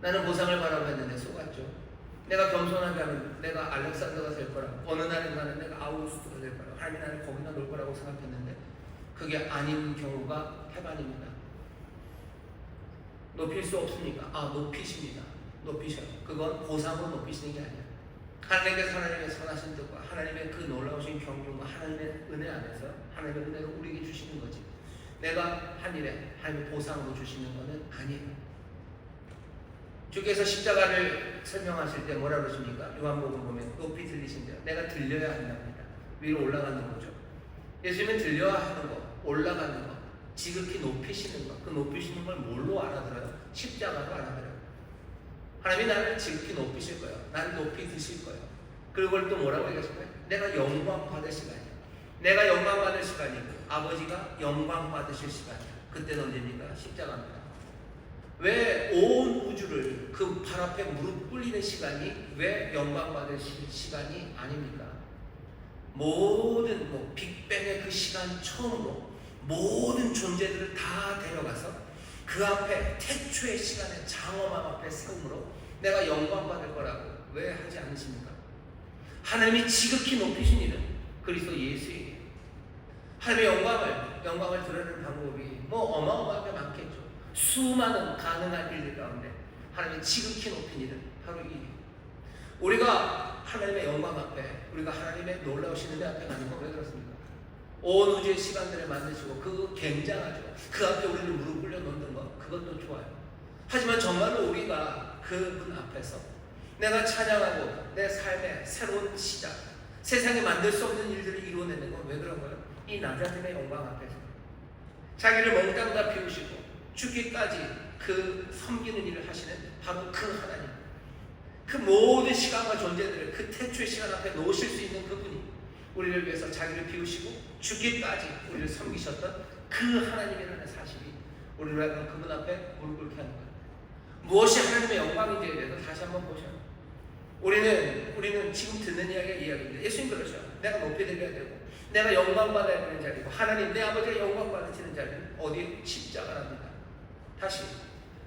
나는 보상을 바라고 했는데 쏘갔죠. 내가 겸손하게 하면 내가 알렉산더가 될 거라고, 어느 날인가는 내가 아우구스토가 될 거라고, 하나님이 나를 거기다 놓을 거라고 생각했는데 그게 아닌 경우가 태반입니다. 높일 수 없습니까? 높이십니다. 높이셔요. 그건 보상으로 높이시는 게 아니에요. 하나님께서 하나님의 선하신 뜻과 하나님의 그 놀라우신 경륜과 하나님의 은혜 안에서 하나님의 은혜로 우리에게 주시는 거지, 내가 한 일에 하나님의 보상으로 주시는 것은 아니에요. 주께서 십자가를 설명하실 때 뭐라 그러십니까? 요한복음 보면 높이 들리신대요. 내가 들려야 한답니다. 위로 올라가는 거죠. 예수님은 들려야 하는 것, 올라가는 것, 지극히 높이시는 것, 그 높이시는 걸 뭘로 알아들어요? 십자가로 알아들어요. 하나님이 나를 지극히 높이실 거예요. 나를 높이 드실 거예요. 그리고 그걸 또 뭐라고 얘기하실 거예요? 내가 영광 받을 시간이야. 내가 영광 받을 시간이고 아버지가 영광 받으실 시간이야. 그때는 언제입니까? 십자가입니다. 왜 온 우주를 그 발 앞에 무릎 꿇리는 시간이 왜 영광 받으실 시간이 아닙니까? 모든 빅뱅의 그 시간 처음으로 모든 존재들을 다 데려가서 그 앞에 태초의 시간에 장엄함 앞에 세움으로 내가 영광 받을 거라고 왜 하지 않으십니까? 하나님이 지극히 높이신 일은 그리스도 예수에게 하나님의 영광을 드러내는 방법이 어마어마하게 많겠죠. 수많은 가능한 일들 가운데 하나님이 지극히 높인 일은 바로 이 일. 우리가 하나님의 영광 앞에, 우리가 하나님의 놀라우신 은혜 앞에 가는 건 왜 그렇습니까? 온 우주의 시간들을 만드시고 그 굉장하죠. 그 앞에 우리를 무릎 꿇려 놓는 것, 그것도 좋아요. 하지만 정말로 우리가 그분 앞에서 내가 찬양하고 내 삶의 새로운 시작, 세상에 만들 수 없는 일들을 이루어내는 건 왜 그런 거예요? 이 나자님의 영광 앞에서 자기를 몽땅 다 비우시고 죽기까지 그 섬기는 일을 하시는 바로 그 하나님, 그 모든 시간과 존재들을 그 태초의 시간 앞에 놓으실 수 있는 그분이 우리를 위해서 자기를 비우시고 죽기까지 우리를 섬기셨던 그 하나님이라는 사실이 우리를 하여금 그분 앞에 무릎 꿇게 하는 거예요. 무엇이 하나님의 영광인지에 대해서 다시 한번 보셔요. 우리는 지금 듣는 이야기입니다. 예수님 그러셔요. 내가 높이 들려야 되고 내가 영광 받아야 되는 자리고 하나님 내 아버지가 영광 받으시는 자리는 어디? 십자가랍니다. 다시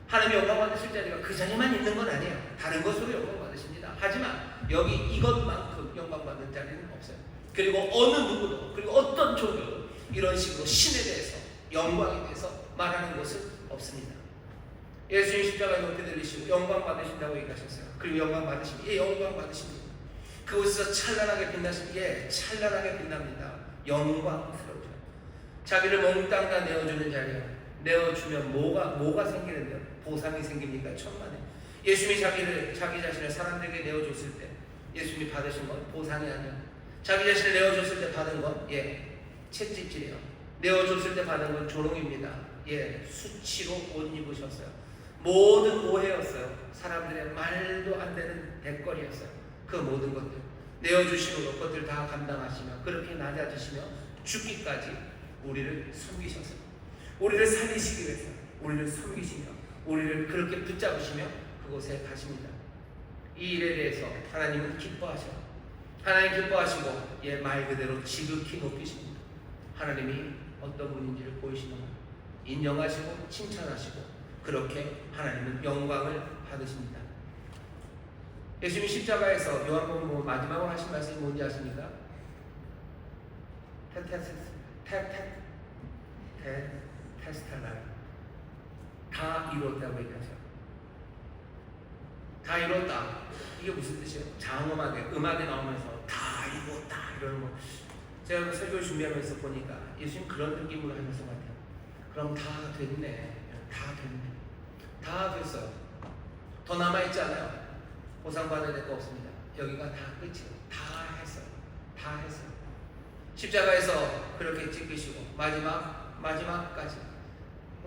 하나님이 영광 받으실 자리가 그 자리만 있는 건 아니에요. 다른 것으로 영광 받으십니다. 하지만 여기 이것만큼 영광 받는 자리는 없어요. 그리고 어느 누구도, 그리고 어떤 종교도 이런 식으로 신에 대해서, 영광에 대해서 말하는 것은 없습니다. 예수님 십자가에 높이 들리시고 영광 받으신다고 얘기하셨어요. 그리고 영광 받으십니다. 영광 받으십니다. 그곳에서 찬란하게 빛나십니다. 찬란하게 빛납니다. 영광스럽죠. 자기를 몽땅 다 내어주는 자리에 내어주면 뭐가 생기는데요? 보상이 생깁니까? 천만에. 예수님이 자기 자신을 사람들에게 내어줬을 때 예수님이 받으신 건 보상이 아니에요. 자기 자신을 내어줬을 때 받은 건 채찍질이에요. 내어줬을 때 받은 건 조롱입니다. 수치로 옷 입으셨어요. 모든 오해였어요. 사람들의 말도 안 되는 대거리였어요. 그 모든 것들 내어주심으로 그것들 다 감당하시며 그렇게 낮아지시며 죽기까지 우리를 섬기셨어요. 우리를 살리시기 위해서 우리를 섬기시며 우리를 그렇게 붙잡으시며 그곳에 가십니다. 이 일에 대해서 하나님은 기뻐하셔요. 하나님 기뻐하시고 말 그대로 지극히 높이십니다. 하나님이 어떤 분인지를 보이시는 거예요. 인정하시고 칭찬하시고 그렇게 하나님은 영광을 받으십니다. 예수님이 십자가에서 요한복음 마지막으로 하신 말씀이 뭔지 아십니까? 테스탈라 다 이뤘다고 얘기하죠. 다 이뤘다. 이게 무슨 뜻이에요? 장엄하게 음악에 나오면서 다 이뤘다 이러는 거. 제가 설교 준비하면서 보니까 예수님 그런 느낌으로 하셨을 것 같아요. 그럼 다 됐네. 다 됐네. 다 됐어요. 더 남아있지 않아요. 보상받아야 될 거 없습니다. 여기가 다 끝이에요. 다 했어요. 다 했어요. 십자가에서 그렇게 찍으시고 마지막까지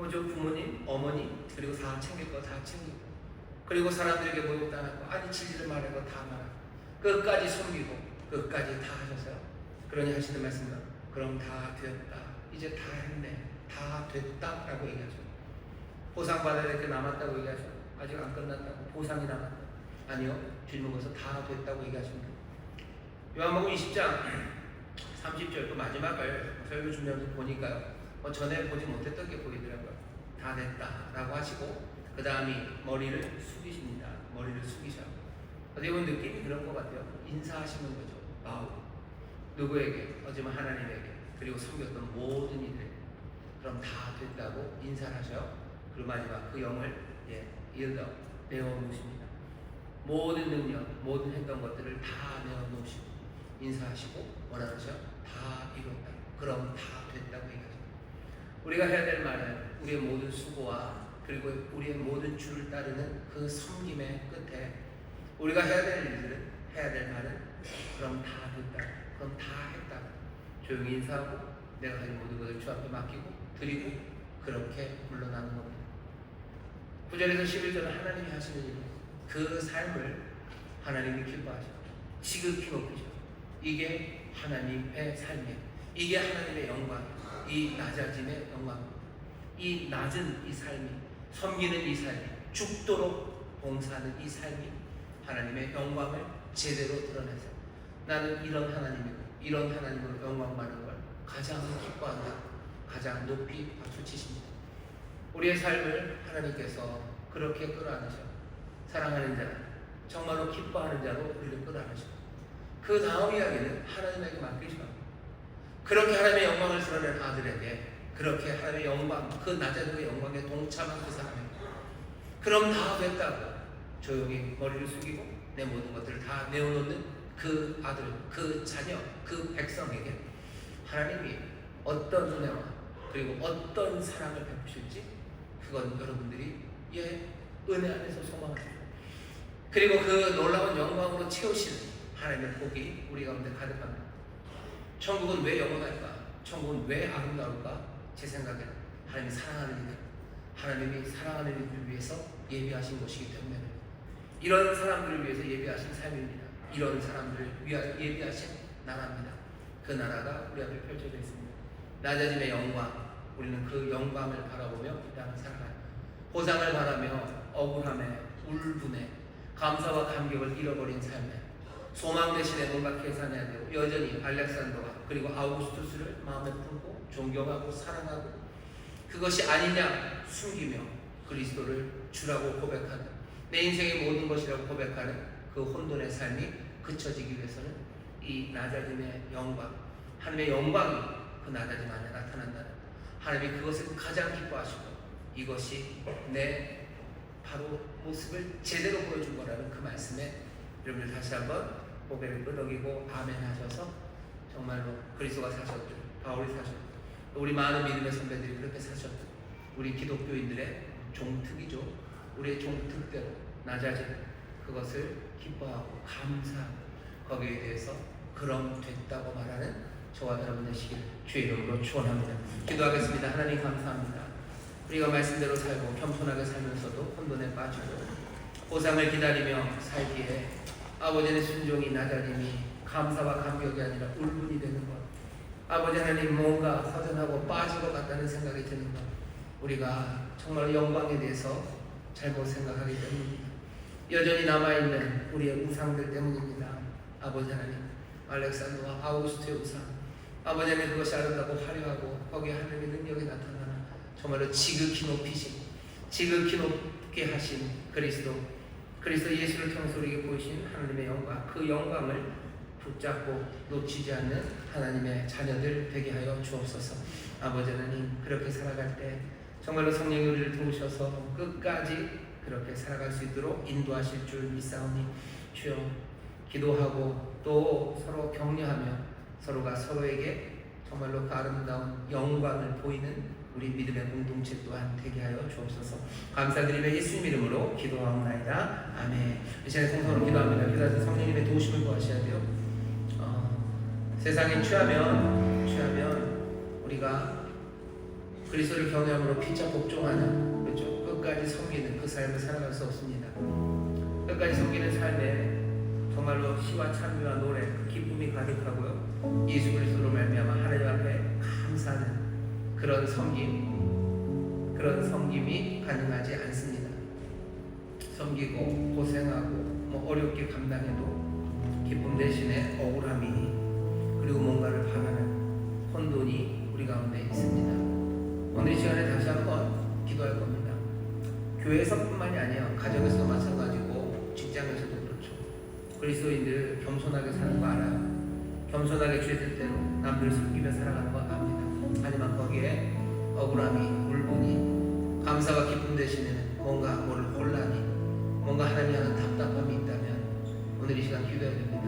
저 부모님, 어머니 그리고 다 챙길 거 다 챙기고 그리고 사람들에게 모욕당할 거 아니 진리를 말할 거 다 말하고 끝까지 섬기고 끝까지 다 하셨어요. 그러니 하시는 말씀은 그럼 다 되었다. 이제 다 했네. 다 됐다라고 얘기하죠. 보상받아야 될 게 남았다고 얘기하죠. 아직 안 끝났다고. 보상이 남았다. 아니요. 뒷문에서 다 됐다고 얘기하십니다. 요한복음 20장 30절 또 마지막을 설교 준비하면서 보니까요. 전에 보지 못했던 게 보이더라고요. 다 됐다라고 하시고 그 다음이 머리를 숙이십니다. 머리를 숙이셔. 어떻게 보면 느낌이 그런 것 같아요. 인사하시는 거죠. 바우. 누구에게? 어쩌면 하나님에게. 그리고 섬겼던 모든 이들. 그럼 다 됐다고 인사를 하셔요. 그리고 마지막 그 영을 내어놓으십니다. 모든 능력, 모든 했던 것들을 다 내어놓으시고 인사하시고 뭐라 그러죠? 다 이뤘다. 그럼 다 됐다고 얘기하죠. 우리가 해야 될 말은 우리의 모든 수고와 그리고 우리의 모든 주를 따르는 그 섬김의 끝에 우리가 해야 될 일들은 해야 될 말은 그럼 다 됐다. 그럼 다 했다. 조용히 인사하고 내가 가진 모든 것을 주 앞에 맡기고 드리고 그렇게 물러나는 겁니다. 9절에서 11절은 하나님이 하시는 일이에요. 그 삶을 하나님이 기뻐하셔. 지극히 높이셔. 이게 하나님의 삶이에요. 이게 하나님의 영광이에요. 이 낮아짐의 영광. 이 낮은 이 삶이 섬기는 이 삶이 죽도록 봉사하는 이 삶이 하나님의 영광을 제대로 드러내서 나는 이런 하나님이고 이런 하나님으로 영광 받는 걸 가장 기뻐한다. 가장 높이 박수치십니다. 우리의 삶을 하나님께서 그렇게 끌어안으셔. 사랑하는 자, 정말로 기뻐하는 자로 우리를 끌어안으셔. 그 다음 이야기는 하나님에게 맡기셔. 그렇게 하나님의 영광을 드러낸 아들에게 그렇게 하나님의 영광, 그 낮은 영광에 동참한 그 사람에게 그럼 다 됐다고 조용히 머리를 숙이고 내 모든 것들을 다 내어놓는 그 아들, 그 자녀, 그 백성에게 하나님이 어떤 은혜와 그리고 어떤 사랑을 베푸실지 그건 여러분들이 은혜 안에서 소망하세요. 그리고 그 놀라운 영광으로 채우시는 하나님의 복이 우리 가운데 가득합니다. 천국은 왜 영원할까? 천국은 왜 아름다울까? 제 생각에는 하나님이 사랑하는 이들, 하나님이 사랑하는 이들을 위해서 예비하신 것이기 때문에 이런 사람들을 위해서 예비하신 삶입니다. 이런 사람들을 위하여 예비하신 나라입니다. 그 나라가 우리 앞에 펼쳐져 있습니다. 낮아짐의 영광, 우리는 그 영광을 바라보며 이 땅을 살아가요. 보상을 바라며 억울함에 울분에 감사와 감격을 잃어버린 삶에 소망 대신에 뭔가 계산해야 되고 여전히 알렉산더가 그리고 아우구스투스를 마음에 품고 존경하고 사랑하고 그것이 아니냐 숨기며 그리스도를 주라고 고백하는 내 인생의 모든 것이라고 고백하는 그 혼돈의 삶이 그쳐지기 위해서는 이 낮아짐의 영광, 하나님의 영광이 그 낮아짐 안에 나타난다는 하나님이 그것을 가장 기뻐하시고 이것이 내 바로 모습을 제대로 보여준 거라는 그 말씀에 여러분들 다시 한번 고개를 끄덕이고 아멘 하셔서 정말로 그리스도가 사셨듯 바울이 사셨듯 우리 많은 믿음의 선배들이 그렇게 사셨듯 우리 기독교인들의 종특이죠. 우리의 종특대로 낮아진 그것을 기뻐하고 감사하고 거기에 대해서 그럼 됐다고 말하는 저와 여러분 되시길 주의 이름으로 축원합니다. 기도하겠습니다. 하나님 감사합니다. 우리가 말씀대로 살고 겸손하게 살면서도 혼돈에 빠지고 보상을 기다리며 살기에 아버지의 순종이 낮아짐이 감사와 감격이 아니라 울분이 되는 것, 아버지 하나님 뭔가 허전하고 빠진 것 같다는 생각이 드는 것, 우리가 정말 영광에 대해서 잘못 생각하기 때문입니다. 여전히 남아있는 우리의 우상들 때문입니다. 아버지 하나님, 알렉산더와 아우구스트의 우상, 아버지 하나님 그것이 아름답고 화려하고 거기에 하나님의 능력이 나타나나 정말로 지극히 높이신, 지극히 높게 하신 그리스도 예수를 통해서 우리에게 보이신 하나님의 영광, 그 영광을 붙잡고 놓치지 않는 하나님의 자녀들 되게 하여 주옵소서. 아버지 하나님, 그렇게 살아갈 때 정말로 성령이 우리를 도우셔서 끝까지 그렇게 살아갈 수 있도록 인도하실 줄 믿사오니 주여, 기도하고 또 서로 격려하며 서로가 서로에게 정말로 그 아름다운 영광을 보이는 우리 믿음의 공동체 또한 되게 하여 주옵소서. 감사드리며 예수님 이름으로 기도하옵나이다. 아멘. 이 시간에 성성으로 기도합니다. 기도하셔서 성령님의 도우심을 구하셔야 돼요. 세상에 취하면 우리가 그리스도를 경외함으로 피차 복종하는, 그렇죠? 끝까지 섬기는 그 삶을 살아갈 수 없습니다. 끝까지 섬기는 삶에 정말로 시와 찬미와 노래, 기쁨이 가득하고요, 예수 그리스도로 말미암아 하나님 앞에 감사하는 그런 섬김이 가능하지 않습니다. 섬기고 고생하고 어렵게 감당해도 기쁨 대신에 억울함이, 그리고 뭔가를 바라는 혼돈이 우리 가운데 있습니다. 오늘 이 시간에 다시 한번 기도할 겁니다. 교회에서뿐만이 아니라 가정에서도 마찬가지고 직장에서도 그렇죠. 그리스도인들 겸손하게 사는 거 알아요. 겸손하게 주의 뜻대로 남들을 섬기며 살아가는 거 압니다. 하지만 거기에 억울함이, 울분이, 감사와 기쁨 대신에 뭔가 혼란이, 뭔가 하나님 하는 답답함이 있다면 오늘 이 시간 기도해야 됩니다.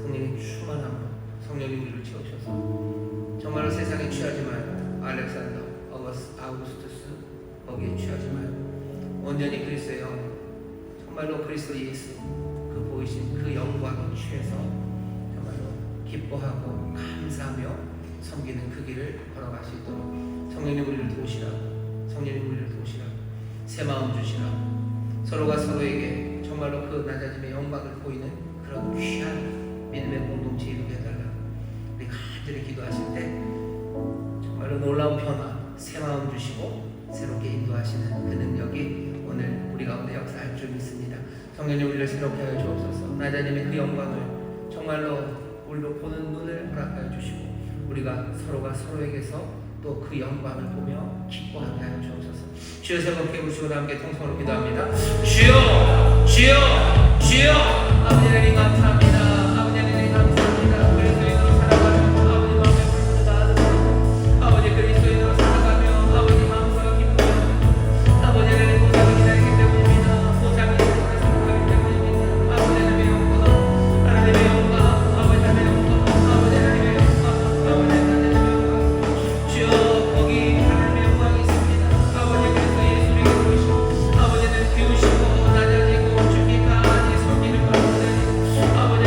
성령님 충만함으로 성령님 우리를 채우셔서 정말로 세상에 취하지 말고, 알렉산더, 아우구스투스 거기에 취하지 말고 온전히 그리스도의 영, 정말로 그리스도 예수 그 보이신 그 영광에 취해서 정말로 기뻐하고 감사하며 섬기는 그 길을 걸어갈 수 있도록 성령님 우리를 도우시라고, 성령님 우리를 도우시라고, 새 마음 주시라고, 서로가 서로에게 정말로 그 낮아짐의 영광을 보이는 그런 귀한 믿음의 공동체 이루게 해달라고 우리 간절히 기도하실 때 정말로 놀라운 변화, 새 마음 주시고 새롭게 인도하시는 그 능력이 오늘 우리 가운데 역사할 줄 믿습니다. 성령님 우리를 새롭게 하여 주옵소서. 낮아짐의 그 영광을 정말로 우리로 보는 눈을 허락하여 주시고 우리가 서로가 서로에게서 또 그 영광을 보며 기뻐하게 하여 주옵소서. 주여 새롭게 부르시고 함께 통성으로 기도합니다. 주여, 주여, 주여. 아버지 하나님 감사합니다. 아버지 하나님 감사합니다. 그리스도인으로 살아가며 아버지 마음에 불문을 닫으며 아버지 그리스도인으로 살아가며 아버지 마음과 기쁨을 아버지 하나님 보상을 기다리기 때문입니다. 보상이 생각하기 때문입니다. 아버지 하나님의 영광, 하나님의 영광, 아버지 하나님의 영광, 아버지 하나님의 영광, 아버지 하나님의 영광. 주여 거기 하나님의 영광이 있습니다. 아버지 그리스도 예수를 보시고 아버지는 비우시고 낮아지고 주기까지 섬기는 가운데 아버지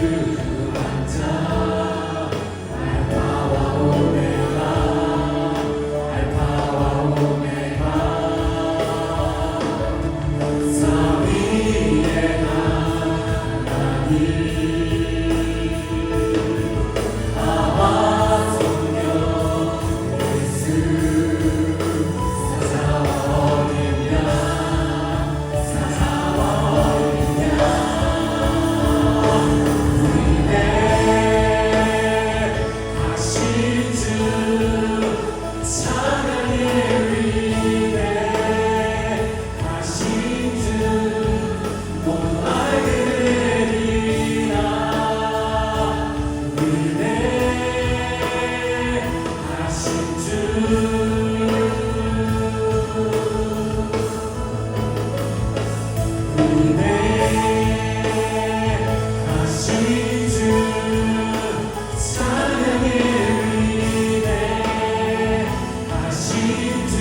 주구한 자 알파와 오메가 알파와 오메가 삼위의 하나님 아바 성령 예수 사자와 어린 양 사자와 어린 양 우리네 하신 주 찬양의 위대 하신 주 모두 알게 되리라 위대 하신 주 하신 주 찬양의 위대 하신 주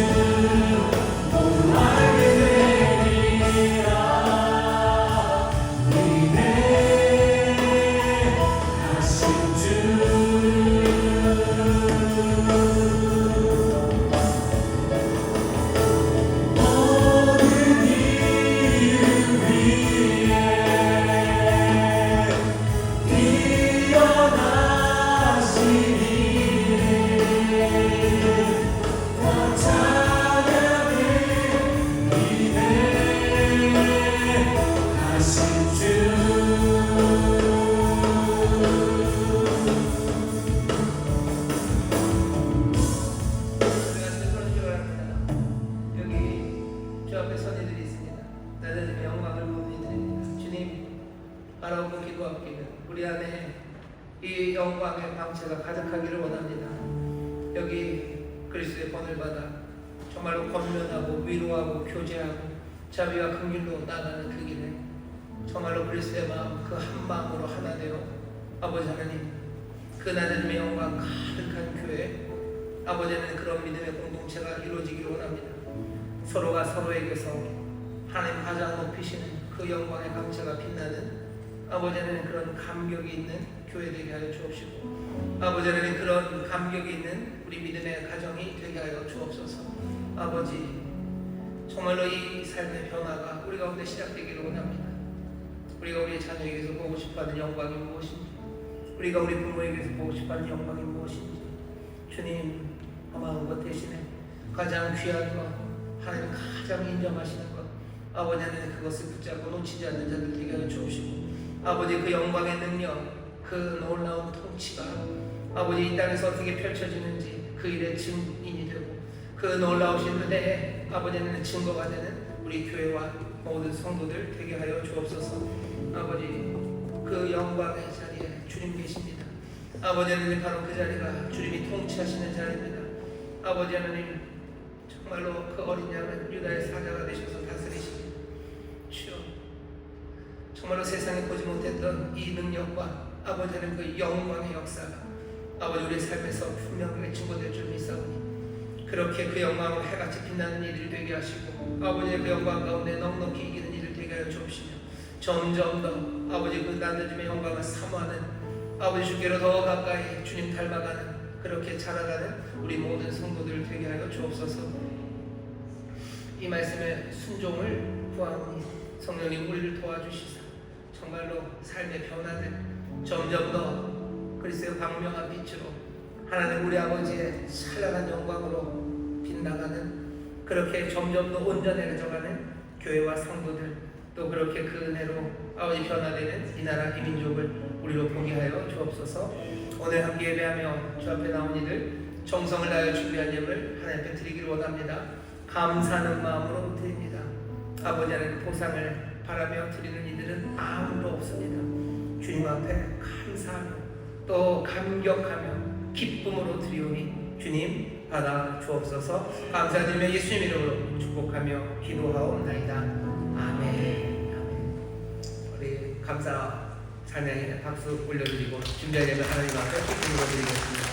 모두 알게 되리라 위대 하신 주 모든 이름 위에 뛰어나신 이름 더 찬양의 위대 하신 주 우리가 스스로 기도합니다. 여기 주 앞에 선이들이 있습니다. 나는 영광을 모두 드립니다. 주님 바라보고 기도하기는 우리 안에 이 영광의 방체가 가득하기를 원합니다. 여기 그리스도의 본을 받아 정말로 권면하고 위로하고 교제하고 자비와 긍휼로 나가는 그 길에 정말로 그리스도의 마음 그 한 마음으로 하나 되어 아버지 하나님 그 하나님의 영광 가득한 교회 아버지 하나님 그런 믿음의 공동체가 이루어지기를 원합니다. 서로가 서로에게서 하나님 가장 높이시는 그 영광의 강체가 빛나는 아버지 하나님 그런 감격이 있는 교회 되게 하여 주옵시고 아버지 하나님 그런 감격이 있는 우리 믿음의 가정이 되게 하여 주옵소서. 아버지 정말로 이 삶의 변화가 우리 가운데 시작되기를 원합니다. 우리가 우리 자녀에게서 보고 싶어하는 영광이 무엇인지 우리가 우리 부모에게서 보고 싶어하는 영광이 무엇인지 주님 아마운 것 대신에 가장 귀한 것 하나님 가장 인정하시는 것 아버지 하나님 그것을 붙잡고 놓치지 않는 자들 되게 하여 주옵시고 아버지 그 영광의 능력 그 놀라운 통치가 아버지 이 땅에서 어떻게 펼쳐지는지 그 일의 증인이 되고 그 놀라우신 은혜의 아버지 하나님 증거가 되는 우리 교회와 모든 성도들 되게 하여 주옵소서. 아버지 그 영광의 자리에 주님 계십니다. 아버지 하나님 바로 그 자리가 주님이 통치하시는 자리입니다. 아버지 하나님 정말로 그 어린 양은 유다의 사자가 되셔서 다스리십니다. 주여 정말로 세상에 보지 못했던 이 능력과 아버지 하나님 그 영광의 역사가 아버지 우리의 삶에서 분명하게 증거될 줄 믿사오니 그렇게 그 영광으로 해같이 빛나는 일을 되게 하시고 아버지의 그 영광 가운데 넉넉히 이기는 일을 되게 하여 주옵시며 점점 더 아버지 그 나누심의 영광을 사모하는 아버지 주께로 더 가까이 주님 닮아가는 그렇게 자라가는 우리 모든 성도들 되게 하여 주옵소서. 이 말씀에 순종을 구하오니 성령님 우리를 도와주시사 정말로 삶의 변화들 점점 더 그리스도의 광명한 빛으로 하나님 우리 아버지의 찬란한 영광으로 빛나가는 그렇게 점점 더 온전해져가는 교회와 성도들 또 그렇게 그 은혜로 아버지 변화되는 이 나라 이 민족을 우리로 보게 하여 주옵소서. 오늘 함께 예배하며 주 앞에 나온 이들 정성을 다하여 준비한 예물 하나님께 드리기를 원합니다. 감사하는 마음으로 드립니다. 아버지 하나님 보상을 바라며 드리는 이들은 아무도 없습니다. 주님 앞에 감사하며 또 감격하며 기쁨으로 드리오니 주님 받아 주옵소서. 감사드리며 예수님 이름으로 축복하며 기도하옵나이다. 아멘. 우리 감사 찬양에 박수 올려드리고 준비하려면 하나님 앞에 기쁨으로 드리겠습니다.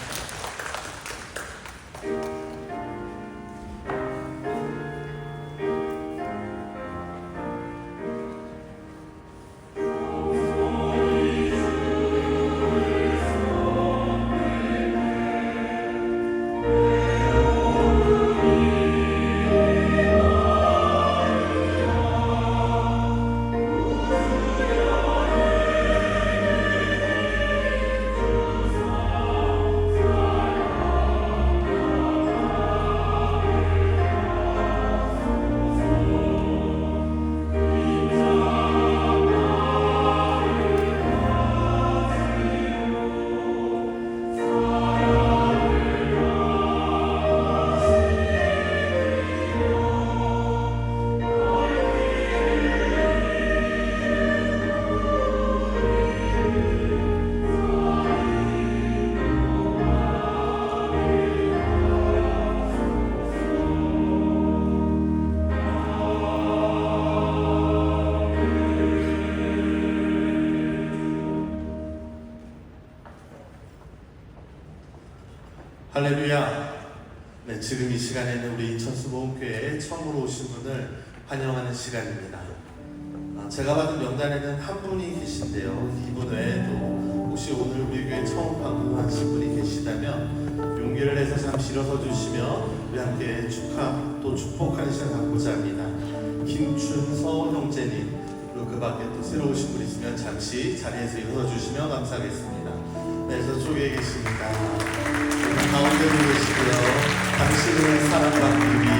할렐루야. 네, 지금 이 시간에는 우리 천수보험교회에 처음으로 오신 분을 환영하는 시간입니다. 제가 받은 명단에는 한 분이 계신데요. 이분 외에도 혹시 오늘 우리 교회 처음 방문하신 분이 계시다면 용기를 내서 잠시 일어서 주시며 우리 함께 축하 또 축복하는 시간 갖고자 합니다. 김춘서 형제님, 그리고 그 밖에 또 새로 오신 분 있으면 잠시 자리에서 일어서 주시면 감사하겠습니다. 네, 저쪽에 계십니다. 가운데로 계시고요. 당신은 사랑받기 위해,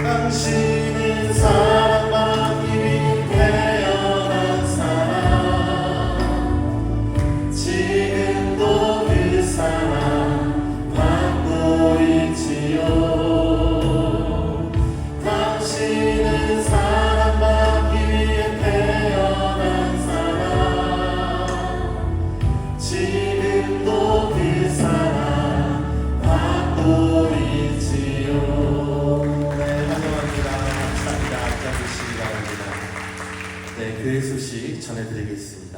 당신은 사랑받기 위해 태어난 사람, 지금도 그 사랑 받고 있지요. 당신은 사랑받기 위해 태어난 사람, 지금도 그 사랑 받고 있지요. 네, 환영합니다. 감사합니다. 앉아주시기 바랍니다. 네, 교회 소식 전해드리겠습니다.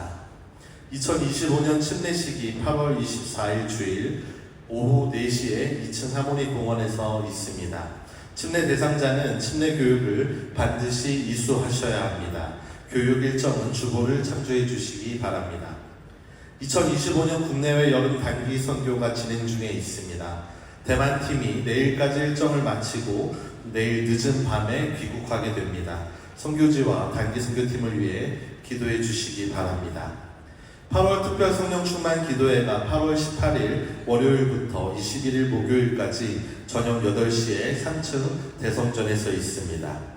2025년 침례식이 8월 24일 주일 오후 4시에 2층 하모니 공원에서 있습니다. 침례 대상자는 침례 교육을 반드시 이수하셔야 합니다. 교육 일정은 주보를 참조해 주시기 바랍니다. 2025년 국내외 여름 단기 선교가 진행 중에 있습니다. 대만 팀이 내일까지 일정을 마치고 내일 늦은 밤에 귀국하게 됩니다. 선교지와 단기 선교팀을 위해 기도해 주시기 바랍니다. 8월 특별 성령 충만 기도회가 8월 18일 월요일부터 21일 목요일까지 저녁 8시에 3층 대성전에서 있습니다.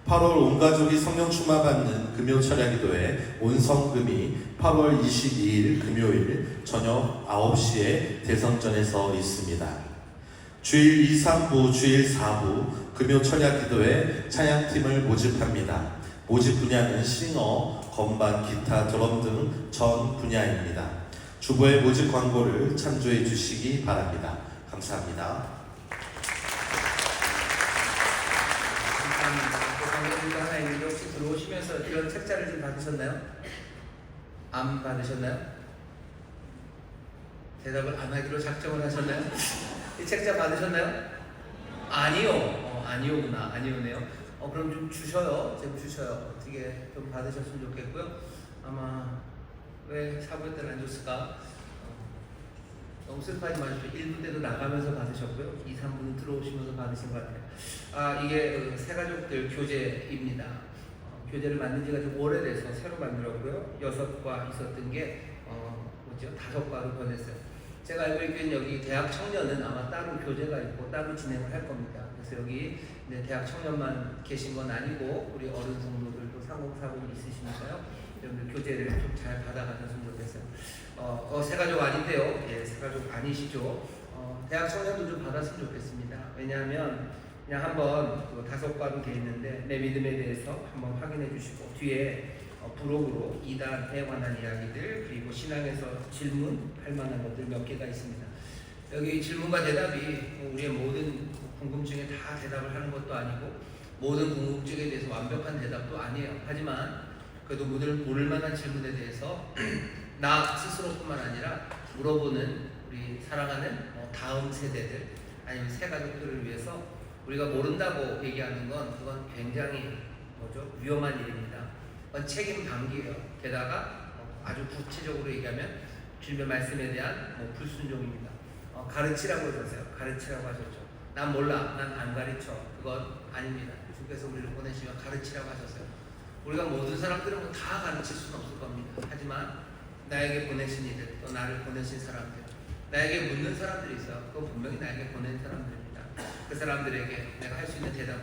8월 온 가족이 성령 충만받는 금요 철야 기도회 온성금이 8월 22일 금요일 저녁 9시에 대성전에서 있습니다. 주일 2, 3부, 주일 4부 금요 철야 기도회 찬양팀을 모집합니다. 모집 분야는 싱어, 건반, 기타, 드럼 등 전 분야입니다. 주보의 모집 광고를 참조해 주시기 바랍니다. 감사합니다. 방금 하나 있는데 혹시 들어오시면서 이런 책자를 좀 받으셨나요? 안 받으셨나요? 대답을 안 하기로 작정을 하셨나요? 이 책자 받으셨나요? 아니요. 아니오구나. 아니오네요. 그럼 좀 주셔요. 좀 주셔요. 어떻게 좀 받으셨으면 좋겠고요. 아마 왜 사부에 때는 안 줬을까? 너무 슬퍼하지 마십시오. 1부 때도 나가면서 받으셨고요. 2, 3부는 들어오시면서 받으신 것 같아요. 이게 새가족들 교재입니다. 교재를 만든 지가 좀 오래돼서 새로 만들었고요. 6과 있었던 게 5과로 변했어요. 제가 알고 있기는 여기 대학 청년은 아마 따로 교재가 있고 따로 진행을 할 겁니다. 그래서 여기 대학 청년만 계신 건 아니고 우리 어른 성도들도 상공사고는 있으시니까요. 여러분들 교재를 좀 잘 받아가셨으면 좋겠어요. 새가족 아닌데요. 예, 새가족 아니시죠. 대학 청년도 좀 받았으면 좋겠습니다. 왜냐하면 그냥 한번 5과로 되어 있는데 내 믿음에 대해서 한번 확인해 주시고 뒤에 부록으로 이단에 관한 이야기들 그리고 신앙에서 질문할 만한 것들 몇 개가 있습니다. 여기 질문과 대답이 우리의 모든 궁금증에 다 대답을 하는 것도 아니고 모든 궁금증에 대해서 완벽한 대답도 아니에요. 하지만 그래도 물을 만한 질문에 대해서 나 스스로뿐만 아니라 물어보는 우리 사랑하는 다음 세대들 아니면 새 가족들을 위해서 우리가 모른다고 얘기하는 건 그건 굉장히 위험한 일입니다. 그건 책임 방기예요. 게다가 아주 구체적으로 얘기하면 주님의 말씀에 대한 불순종입니다. 가르치라고 하셨어요. 가르치라고 하셨죠. 난 몰라. 난 안 가르쳐. 그건 아닙니다. 주께서 우리를 보내시면 가르치라고 하셨어요. 우리가 모든 사람들은 다 가르칠 수는 없을 겁니다. 하지만 나에게 보내신 이들, 또 나를 보내신 사람들, 나에게 묻는 사람들이 있어요. 그건 분명히 나에게 보낸 사람들입니다. 그 사람들에게 내가 할 수 있는 대답들